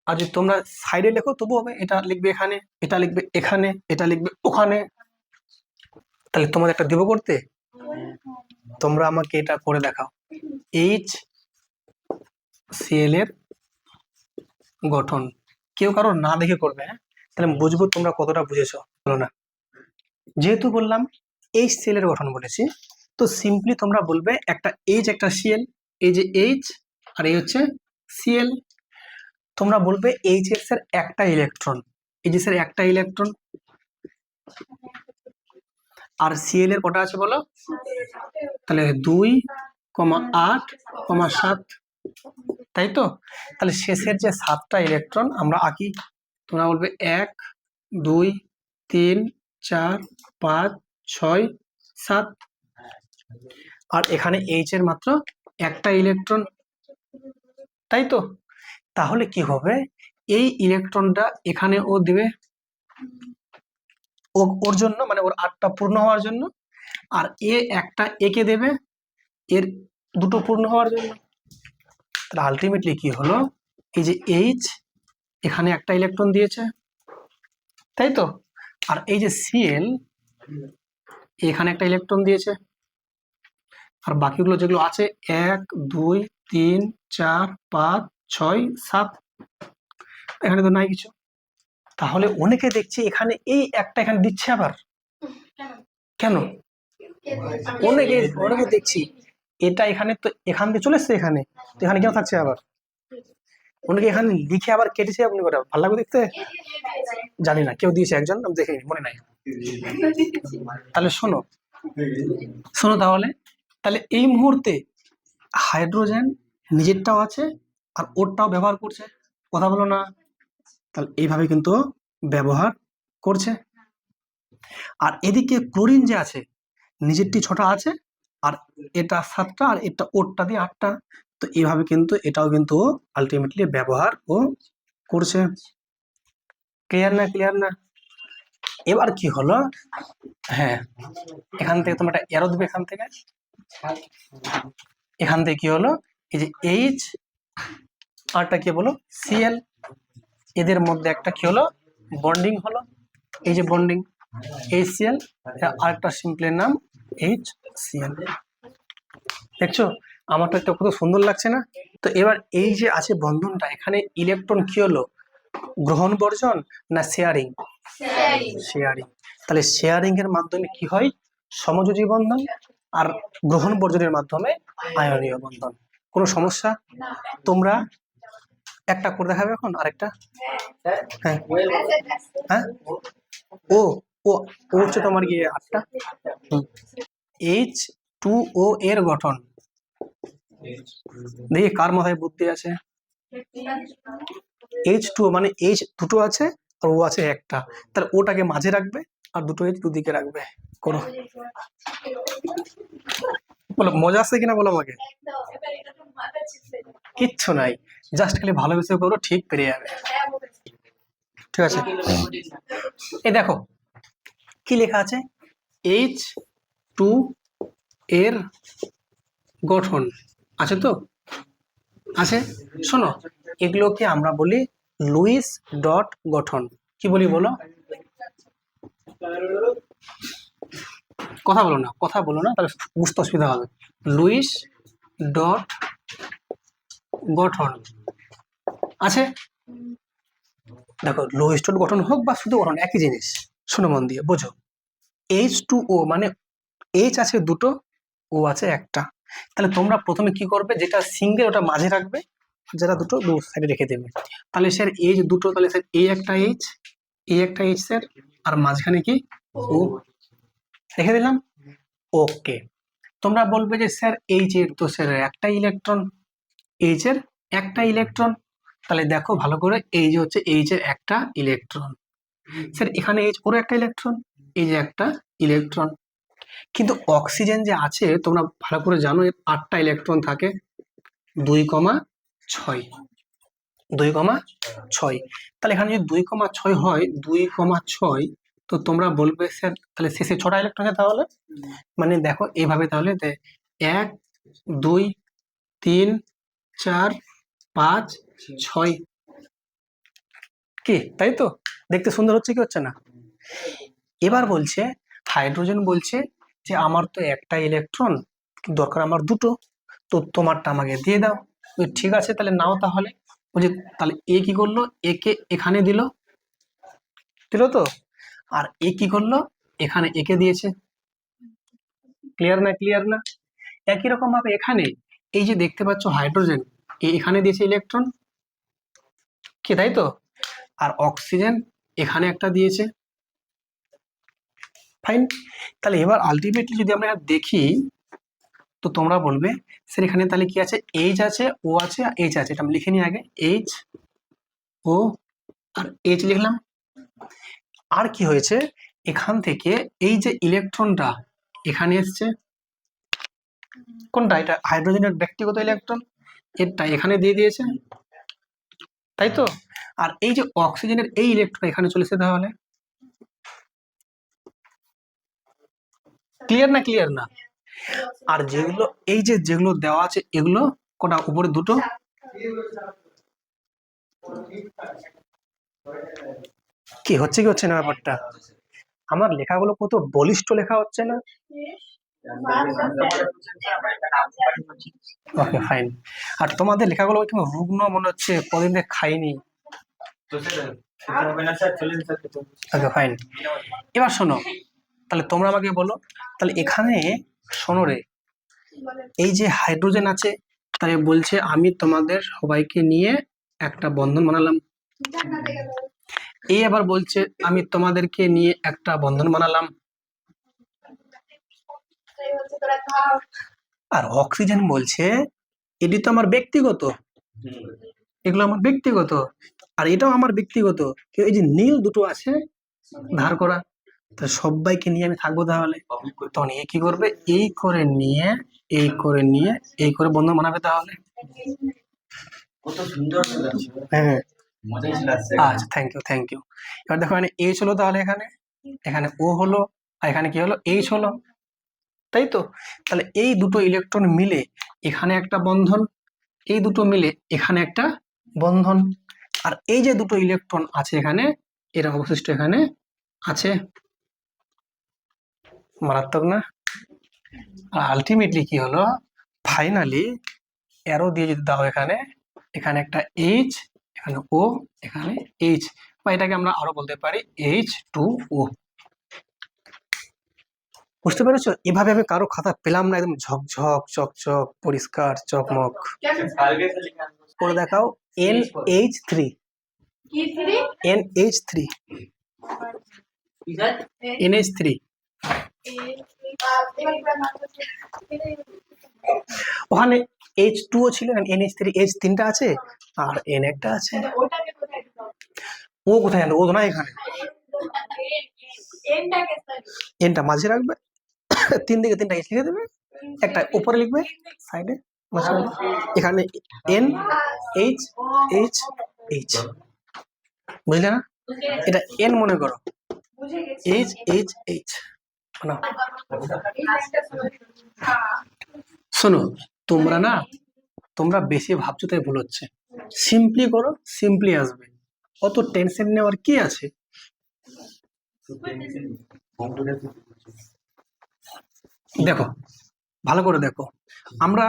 আর যদি তোমরা সাইডে লেখো তবু হবে, এটা লিখবে এখানে, এটা লিখবে এখানে, এটা লিখবে ওখানে। তাহলে তোমাদের একটা দেব করতে, তোমরা আমাকে এটা করে দেখাও। এইচ সিএল এর গঠন কেউ কারো না দেখে করবে, হ্যাঁ, তাহলে বুঝবো তোমরা কতটা বুঝেছো। বলো না, যেহেতু বললাম এইচ সিএল এর গঠন বলেছি, তো সিম্পলি তোমরা বলবে একটা এইচ একটা সিএল, এই যে এইচ আর এই হচ্ছে সিএল। তোমরা বলবে এইচ এর স্যার একটা ইলেকট্রন, এই যে স্যার একটা ইলেকট্রন, আর সিএল এর কটা আছে বলো? তাহলে 2,8,7, তাই তো? তাহলে শেষের যে 7টা ইলেকট্রন আমরা আঁকি। তোমরা বলবে 1 2 3 4 5 6 7, আর এখানে এইচ এর মাত্র একটা ইলেকট্রন, তাই তো? তাহলে কি হবে, এই ইলেকট্রনটা এখানে ও দেবে, ওর জন্য মানে ওর 8টা পূর্ণ হওয়ার জন্য, আর এ একটা একে দেবে এর দুটো পূর্ণ হওয়ার জন্য। তাহলে আলটিমেটলি কি হলো, এই যে এইচ এখানে একটা ইলেকট্রন দিয়েছে, তাই তো? আর এই যে সিএল এখানে একটা ইলেকট্রন দিয়েছে, আর বাকিগুলো যেগুলো আছে 1 2 3 4 5 6 7, এখানে তো নাই কিছু। তাহলে অনেকে দেখছি এখানে এই একটা এখানে দিচ্ছে আবার, কেন? অনেকে অনেকে দেখছি এটা এখানে তো এখান দিয়ে চলে এসছে এখানে, তো এখানে কেন থাকছে আবার? অনেকে এখানে লিখে আবার কেটেছে, আপনি করে ভালো লাগবে দেখতে, জানি না, কেউ দিয়েছে একজন, আমি দেখে মনে নাই। তাহলে শোনো শোনো তাহলে, তাহলে এই মুহূর্তে হাইড্রোজেন নিজেরটাও আছে আর ওরটাও ব্যবহার করছে, কথা বলো না? তাহলে এইভাবে কিন্তু ব্যবহার করছে। আর এদিকে ক্লোরিন যে আছে, নিজেরটি 6টা আছে, আর এটা 7টা, আর এটা ওরটা দিয়ে 8টা। তো এইভাবে কিন্তু এটাও কিন্তু আলটিমেটলি ব্যবহার ও করছে। ক্লিয়ার না? ক্লিয়ার না? এবার কি হলো, হ্যাঁ, এখান থেকে তোমরা একটা এরো দেবে, এখান থেকে কি হলো, এই যে এইচ আরটা কি বলো, সিএল, এদের মধ্যে একটা কি হলো, বন্ডিং হলো, এই যে বন্ডিং HCl, আরেকটা সিম্পলের নাম HCl। দেখছো আমারটা একটা কত সুন্দর লাগছে না? তো এবার এই যে আছে বন্ধনটা, এখানে ইলেকট্রন কি হলো, গ্রহণ বর্জন না শেয়ারিং? শেয়ারিং। তাহলে শেয়ারিং এর মাধ্যমে কি হয়, সমযোজী বন্ধন, আর গ্রহণ বর্জনের মাধ্যমে আয়নীয় বন্ধন। কোনো সমস্যা? তোমরা একটা করে দেখাবে এখন, আরেকটা। হ্যাঁ হ্যাঁ, ও ও ও হচ্ছে তোমার গিয়ে 8টা। H2O এর গঠন দেখি কার মাথায় বুদ্ধি আছে। H2O মানে H দুটো আছে আর ও আছে একটা, তাহলে ওটাকে মাঝে রাখবে আর দুটো H দুদিকে রাখবে। করো, বলো মজা আসছে কিনা বলো আমাকে। কিচ্ছু নাই, জাস্ট খালি ভালোবেসে করো, ঠিক পেরে যাবে। ঠিক আছে, এই দেখো কি লেখা আছে, H2 এর গঠন আছে তো, আছে। শোনো, এগুলোকে আমরা বলি লুইস ডট গঠন। কি বলি বলো? কথা বলো না, কথা বলো না, তাহলে বুঝতে অসুবিধা হবে। লুইস ডট গঠন আছে। দেখো লুইস ডট গঠন হোক বা শুধু গঠন, একই জিনিস। শোনো মন দিয়ে বোঝো, H2O মানে H আছে দুটো, ও আছে একটা। তাহলে তোমরা প্রথমে কি করবে, যেটা সিঙ্গেল ওটা মাঝে রাখবে, আর যেটা দুটো দু সাইডে রেখে দেবে। তাহলে স্যার H দুটো, তাহলে স্যার এই একটা H, এই একটা H স্যার, আর মাঝখানে কি ও রেখে দিলাম। ওকে, তোমরা বলবে যে স্যার H এর তো স্যার একটা ইলেকট্রন, H এর একটা ইলেকট্রন। তাহলে দেখো ভালো করে, এই যে হচ্ছে H এর একটা ইলেকট্রন, স্যার এখানে H ওর একটা ইলেকট্রন, এই যে একটা ইলেকট্রন। কিন্তু অক্সিজেন যে আছে তোমরা ভালো করে জানো, এর 8টা ইলেকট্রন থাকে, 2,6, 2,6। তাহলে এখানে যদি 2,6 হয়, 2,6, তো তোমরা বলবে স্যার তাহলে শেষে 6টা ইলেকট্রন আছে, তাহলে মানে দেখো এইভাবে, তাহলে 1 2 3 4 5 6, কি তাই তো? দেখতে সুন্দর হচ্ছে কি হচ্ছে না? এবার বলছে হাইড্রোজেন বলছে যে আমার তো একটা ইলেকট্রন, দরকার আমার দুটো, তো তোমারটা আমাকে দিয়ে দাও। ঠিক আছে তাহলে নাও। তাহলে বলছে, তাহলে এ কি করলো, একে এখানে দিল, দিল তো, আর এ কি করলো, এখানে একে দিয়েছে। ক্লিয়ার না? ক্লিয়ার না? একই রকম ভাবে এখানে এই যে দেখতে পাচ্ছ হাইড্রোজেন, এখানে দিয়েছে ইলেকট্রন, কি তাই তো? আর অক্সিজেন এখানে একটা দিয়েছে। ফাইন। তাহলে এবার আলটিমেটলি যদি আমরা দেখি, তো তোমরা বলবে স্যার এখানে তাহলে কি আছে, H আছে, ও আছে, H আছে, এটা আমি লিখে নিই আগে, H ও আর H লিখলাম। আর কি হয়েছে, এখান থেকে এই যে ইলেকট্রনটা এখানে এসছে, কোনটা, এটা হাইড্রোজেনের ব্যক্তিগত ইলেকট্রন, এটা এখানে দিয়ে দিয়েছে, তাই তো? আর এই যে অক্সিজেনের এই ইলেকট্রন এখানে চলেছে। তাহলে ক্লিয়ার না? ক্লিয়ার না? আর যেগুলো এই যে যেগুলো দেওয়া আছে, এগুলো কোটা উপরে দুটো, কি হচ্ছে কি হচ্ছে না ব্যাপারটা? আমার লেখাগুলো কত বলিষ্ঠ লেখা হচ্ছে না? Okay fine. আর তোমাদের লেখাগুলো একটু রুগ্ন মনে হচ্ছে, কদিন ধরে খাইনি। Okay fine. এবার শোনো, তাহলে তোমরা আমাকে বলো, তাহলে এখানে শোনো রে, এই যে হাইড্রোজেন আছে, তাহলে বলছে আমি তোমাদের সবাইকে নিয়ে একটা বন্ধন বানালাম। এই আবার বলছে আমি তোমাদেরকে নিয়ে একটা বন্ধন বানালাম। আর অক্সিজেন বলছে এটি তো আমার ব্যক্তিগত, এগুলো আমার ব্যক্তিগত, আর এটাও আমার ব্যক্তিগত। এই যে নীল দুটো আছে ধার করা, তো সবাইকে নিয়ে আমি থাকবো তাহলে। তখন এ কি করবে, এই করে নিয়ে এই করে নিয়ে এই করে বন্ধন বানাবে তাহলে। কত সুন্দর লাগছে। হ্যাঁ, মজাই লাগছে। আচ্ছা, থ্যাংক ইউ থ্যাংক ইউ। এবার দেখো এখানে এইচ হলো, তাহলে এখানে এখানে ও হলো, আর এখানে কি হলো, এইচ হলো, তাই তো? তাহলে এই দুটো ইলেকট্রন মিলে এখানে একটা বন্ধন, এই দুটো মিলে এখানে একটা বন্ধন, আর এই যে দুটো ইলেকট্রন আছে এখানে, এরা অবশিষ্ট এখানে আছে। মারাত্মক না? আর আলটিমেটলি কি হলো, ফাইনালি অ্যারো দিয়ে যদি দাও এখানে, এখানে একটা এইচ, এখানে ও, এখানে এইচ, বা এটাকে আমরা আরো বলতে পারি H2O। বুঝতে পেরেছো? এভাবে আমি কারো খাতা পেলাম না, একদম ঝকঝক চকচক পরিষ্কার চকমক করে দেখাও। NH3, NH3, NH3। ওখানে H2O ছিল, NH3, H তিনটা আছে আর N একটা আছে। ও কোথায় গেল? ও তো না এখানে, এনটা মাঝে রাখবে, তিন দিকে তিনটা H লিখে দেবে, একটা উপরে লিখবে সাইডে, এখানে N H H H, বুঝলে না? এটা N মনে করো, H H H। শোনো, তোমরা বেশি ভাবছো তাই ভুল হচ্ছে। সিম্পলি করো, সিম্পলি আসবে, অত টেনশন নেওয়ার কি আছে? দেখো, ভালো করে দেখো, আমরা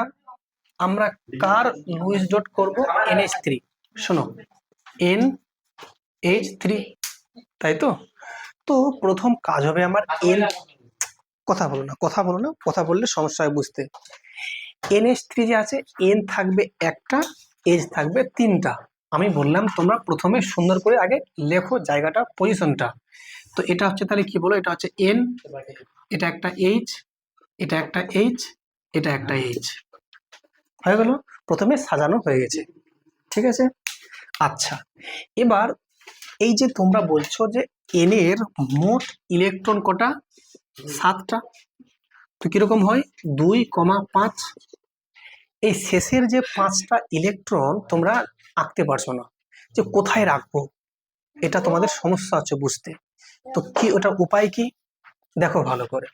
আমরা কার লুইস ডট করবো, NH3। শোনো, NH3, তাই তো? তো প্রথম কাজ হবে আমার N, কথা বলো না, কথা বলো না, কথা বললে সমস্যা হয় বুঝতে। NH3 যে আছে, N থাকবে একটা, H থাকবে তিনটা। আমি বললাম তোমরা প্রথমে সুন্দর করে আগে লেখো জায়গাটা, পজিশনটা। তো এটা হচ্ছে তাহলে কি বলো, এটা হচ্ছে N, এটা একটা H, এটা একটা H, এটা একটা H, হয়ে গেল, প্রথমে সাজানো হয়ে গেছে, ঠিক আছে? আচ্ছা, এবার এই যে তোমরা বলছো যে N এর মোট ইলেকট্রন কটা, 7টা। তো কিরকম হয়, 2,5। এই শেষের যে 5টা ইলেকট্রন তোমরা আঁকতে পারছো না, যে কোথায় রাখবো, এটা তোমাদের সমস্যা হচ্ছে বুঝতে। তো কি ওটার উপায় কি, দেখো ভালো করে।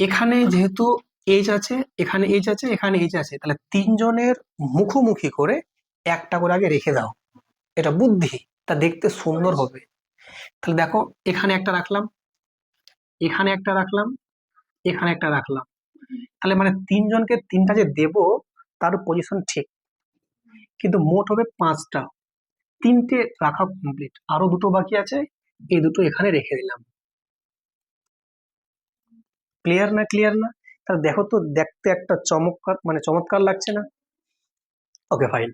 এখানে যেহেতু এইচ আছে, এখানে এইচ আছে, এখানে এইচ আছে, তাহলে তিনজনের মুখোমুখি করে একটা করে আগে রেখে দাও, এটা বুদ্ধি, তা দেখতে সুন্দর হবে। তাহলে দেখো, এখানে একটা রাখলাম, এখানে একটা রাখলাম, এখানে একটা রাখলাম, তাহলে মানে তিনজনকে তিনটা যে দেব তার পজিশন ঠিক, কিন্তু মোট হবে 5টা। 3টে রাখা কমপ্লিট, আরো দুটো বাকি আছে, এই দুটো এখানে রেখে দিলাম। ক্লিয়ার না? ক্লিয়ার না? তাহলে দেখো তো, দেখতে একটা চমৎকার, মানে চমৎকার লাগছে না? Okay fine.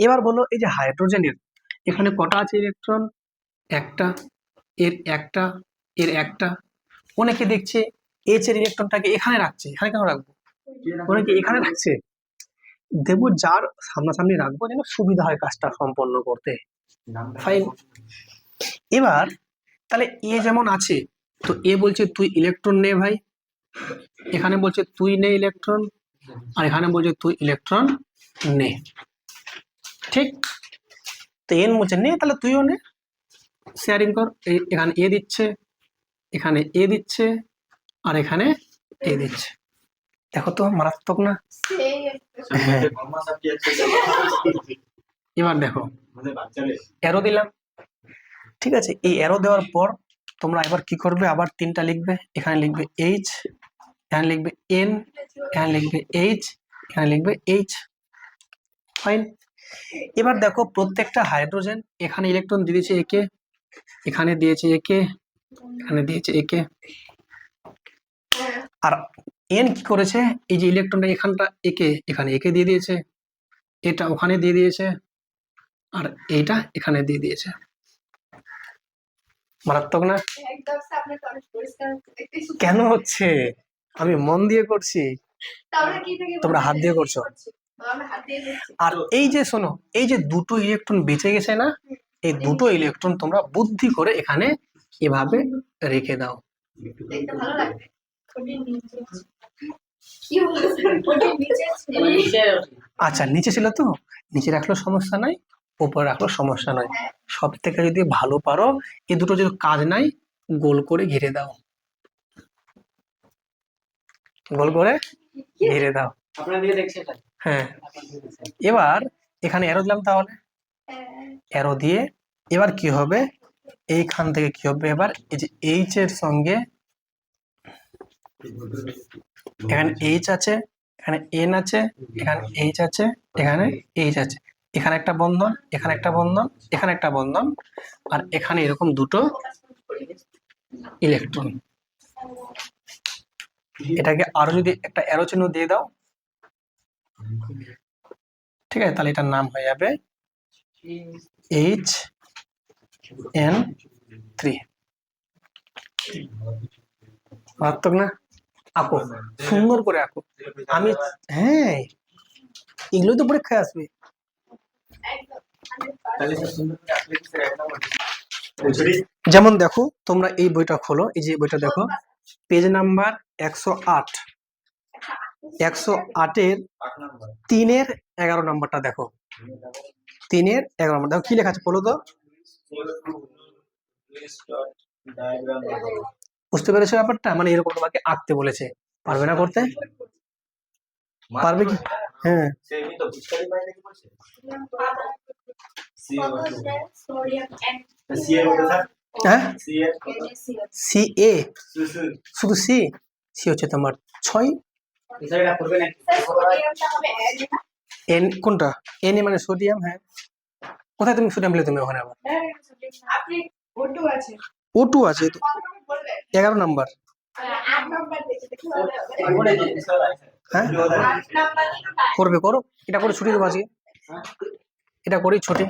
এবার বলো, এই যে হাইড্রোজেনের এখানে কটা আছে ইলেকট্রন, একটা, এর একটা, এর একটা। অনেকে দেখছে এইচ এর ইলেকট্রনটাকে এখানে রাখছে, এখানে কেন রাখবো, অনেকে এখানে রাখছে। দেবো যার সামনাসামনি রাখবো, যেন সুবিধা হয় কাজটা সম্পন্ন করতে। ফাইন। এবার তাহলে এ যেমন আছে, তো এ বলছে তুই ইলেকট্রন নে ভাই, এখানে বলছে তুই নে ইলেকট্রন, আর এখানে বলছে তুই ইলেকট্রন নে, ঠিক? তো এন বলছে নে, তাহলে তুইও নে, শেয়ারিং কর। এখানে এ দিচ্ছে, এখানে এ দিচ্ছে, আর এখানে এ দিচ্ছে। দেখো তো মারাত্মক না? হ্যাঁ। এবার দেখো, অ্যারো দিলাম, ঠিক আছে? এই অ্যারো দেওয়ার পর তোমরা এবার কি করবে, আবার 3টা লিখবে, এখানে লিখবে এইচ, এখানে লিখবে এন, এখানে লিখবে এইচ, এখানে লিখবে এইচ। ফাইন। এবার দেখো, প্রত্যেকটা হাইড্রোজেন এখানে ইলেকট্রন দিয়েছে একে, এখানে দিয়েছে একে, এখানে দিয়েছে একে, আর এন কি করেছে, এই যে ইলেকট্রনটা এখানটা একে, এখানে একে দিয়ে দিয়েছে, এটা ওখানে দিয়ে দিয়েছে, আর এইটা এখানে দিয়ে দিয়েছে। মারাত্মক না? একদম সামনে তো অনেক পরিষ্কার দেখতেই সুন্দর। কেন হচ্ছে? আমি মন দিয়ে করছি, তাহলে কি থেকে তোমরা হাত দিয়ে করছো। আমরা হাত দিয়ে করছি। আর এই যে শোনো, এই যে দুটো ইলেকট্রন বেঁচে গেছে না, এই দুটো ইলেকট্রন তোমরা বুদ্ধি করে এখানে এভাবে রেখে দাও। দেখতে ভালো লাগবে। ওটির নিচে আছে। কি বলছো? ওটির নিচে আছে। আচ্ছা, নিচে ছিল তো, নিচে রাখলেও সমস্যা নাই, উপরে রাখলেও সমস্যা নাই। সব থেকে যদি ভালো পারো, এই দুটো যদি কাজ নাই, গোল করে ঘিরে দাও, গোল করে ঘিরে দাও। আপনার দিকে দেখছে তাই হ্যাঁ, এবার এখানে অ্যারো দিলাম, তাহলে হ্যাঁ, অ্যারো দিয়ে এবার কি হবে, এইখান থেকে কি হবে, এবার এই যে এইচ এর সঙ্গে এখানে এইচ আছে, এখানে এন আছে, এখানে এইচ আছে, এখানে এইচ আছে, এখানে একটা বন্ধন, এখানে একটা বন্ধন, এখানে একটা বন্ধন, আর এখানে এরকম দুটো ইলেকট্রন। এটাকে আরো যদি একটা অ্যারো চিহ্ন দিয়ে দাও, ঠিক আছে, তাহলে এটার নাম হয়ে যাবে HN3। মারাত্মক না? আঁকো, সুন্দর করে আঁকো। আমি, হ্যাঁ, এগুলোই তো পরীক্ষায় আসবে। একদম। তাহলে স্যার সুন্দর করে আসলে কি স্যার এক নম্বর যেমন দেখো, তোমরা এই বইটা খোলো, এই যে বইটা দেখো, পেজ নাম্বার 108, 108-এর 8 নম্বর 3-এর 11 নাম্বারটা দেখো, 3-এর 11 নাম্বার দেখো, কি লেখা আছে বলো তো? ডায়াগ্রাম বানাবো বুঝতে পেরেছো ব্যাপারটা? মানে এরকম তোমাকে আঁকতে বলেছে, পারবে না করতে? পারবে কি? হ্যাঁ, সে এমনি তো বুঝতেই পারে না কি বলছে সোডিয়াম এন্ড সি এর মধ্যে স্যার হ্যাঁ, সি এর সি এ, শুধু সি, সি হচ্ছে তোমার 6, স্যার এটা করবে নাকি সোডিয়ামটা হবে এড না। এন কোনটা? এন এ মানে সোডিয়াম। হ্যাঁ, কোথায় তুমি সোডিয়াম পেলে তুমি ওখানে? আবার আপনি ওটু আছে। O2 আছে তো, কত নম্বর বললেন? 11 নাম্বার। 8 নম্বর দেখে দেখি ভালো হবে। করে দিন স্যার হ্যাঁ, 8 নম্বর তো নাই। করবে, করো, এটা করে ছুটি দেবো আজকে, এটা করেই ছুটি।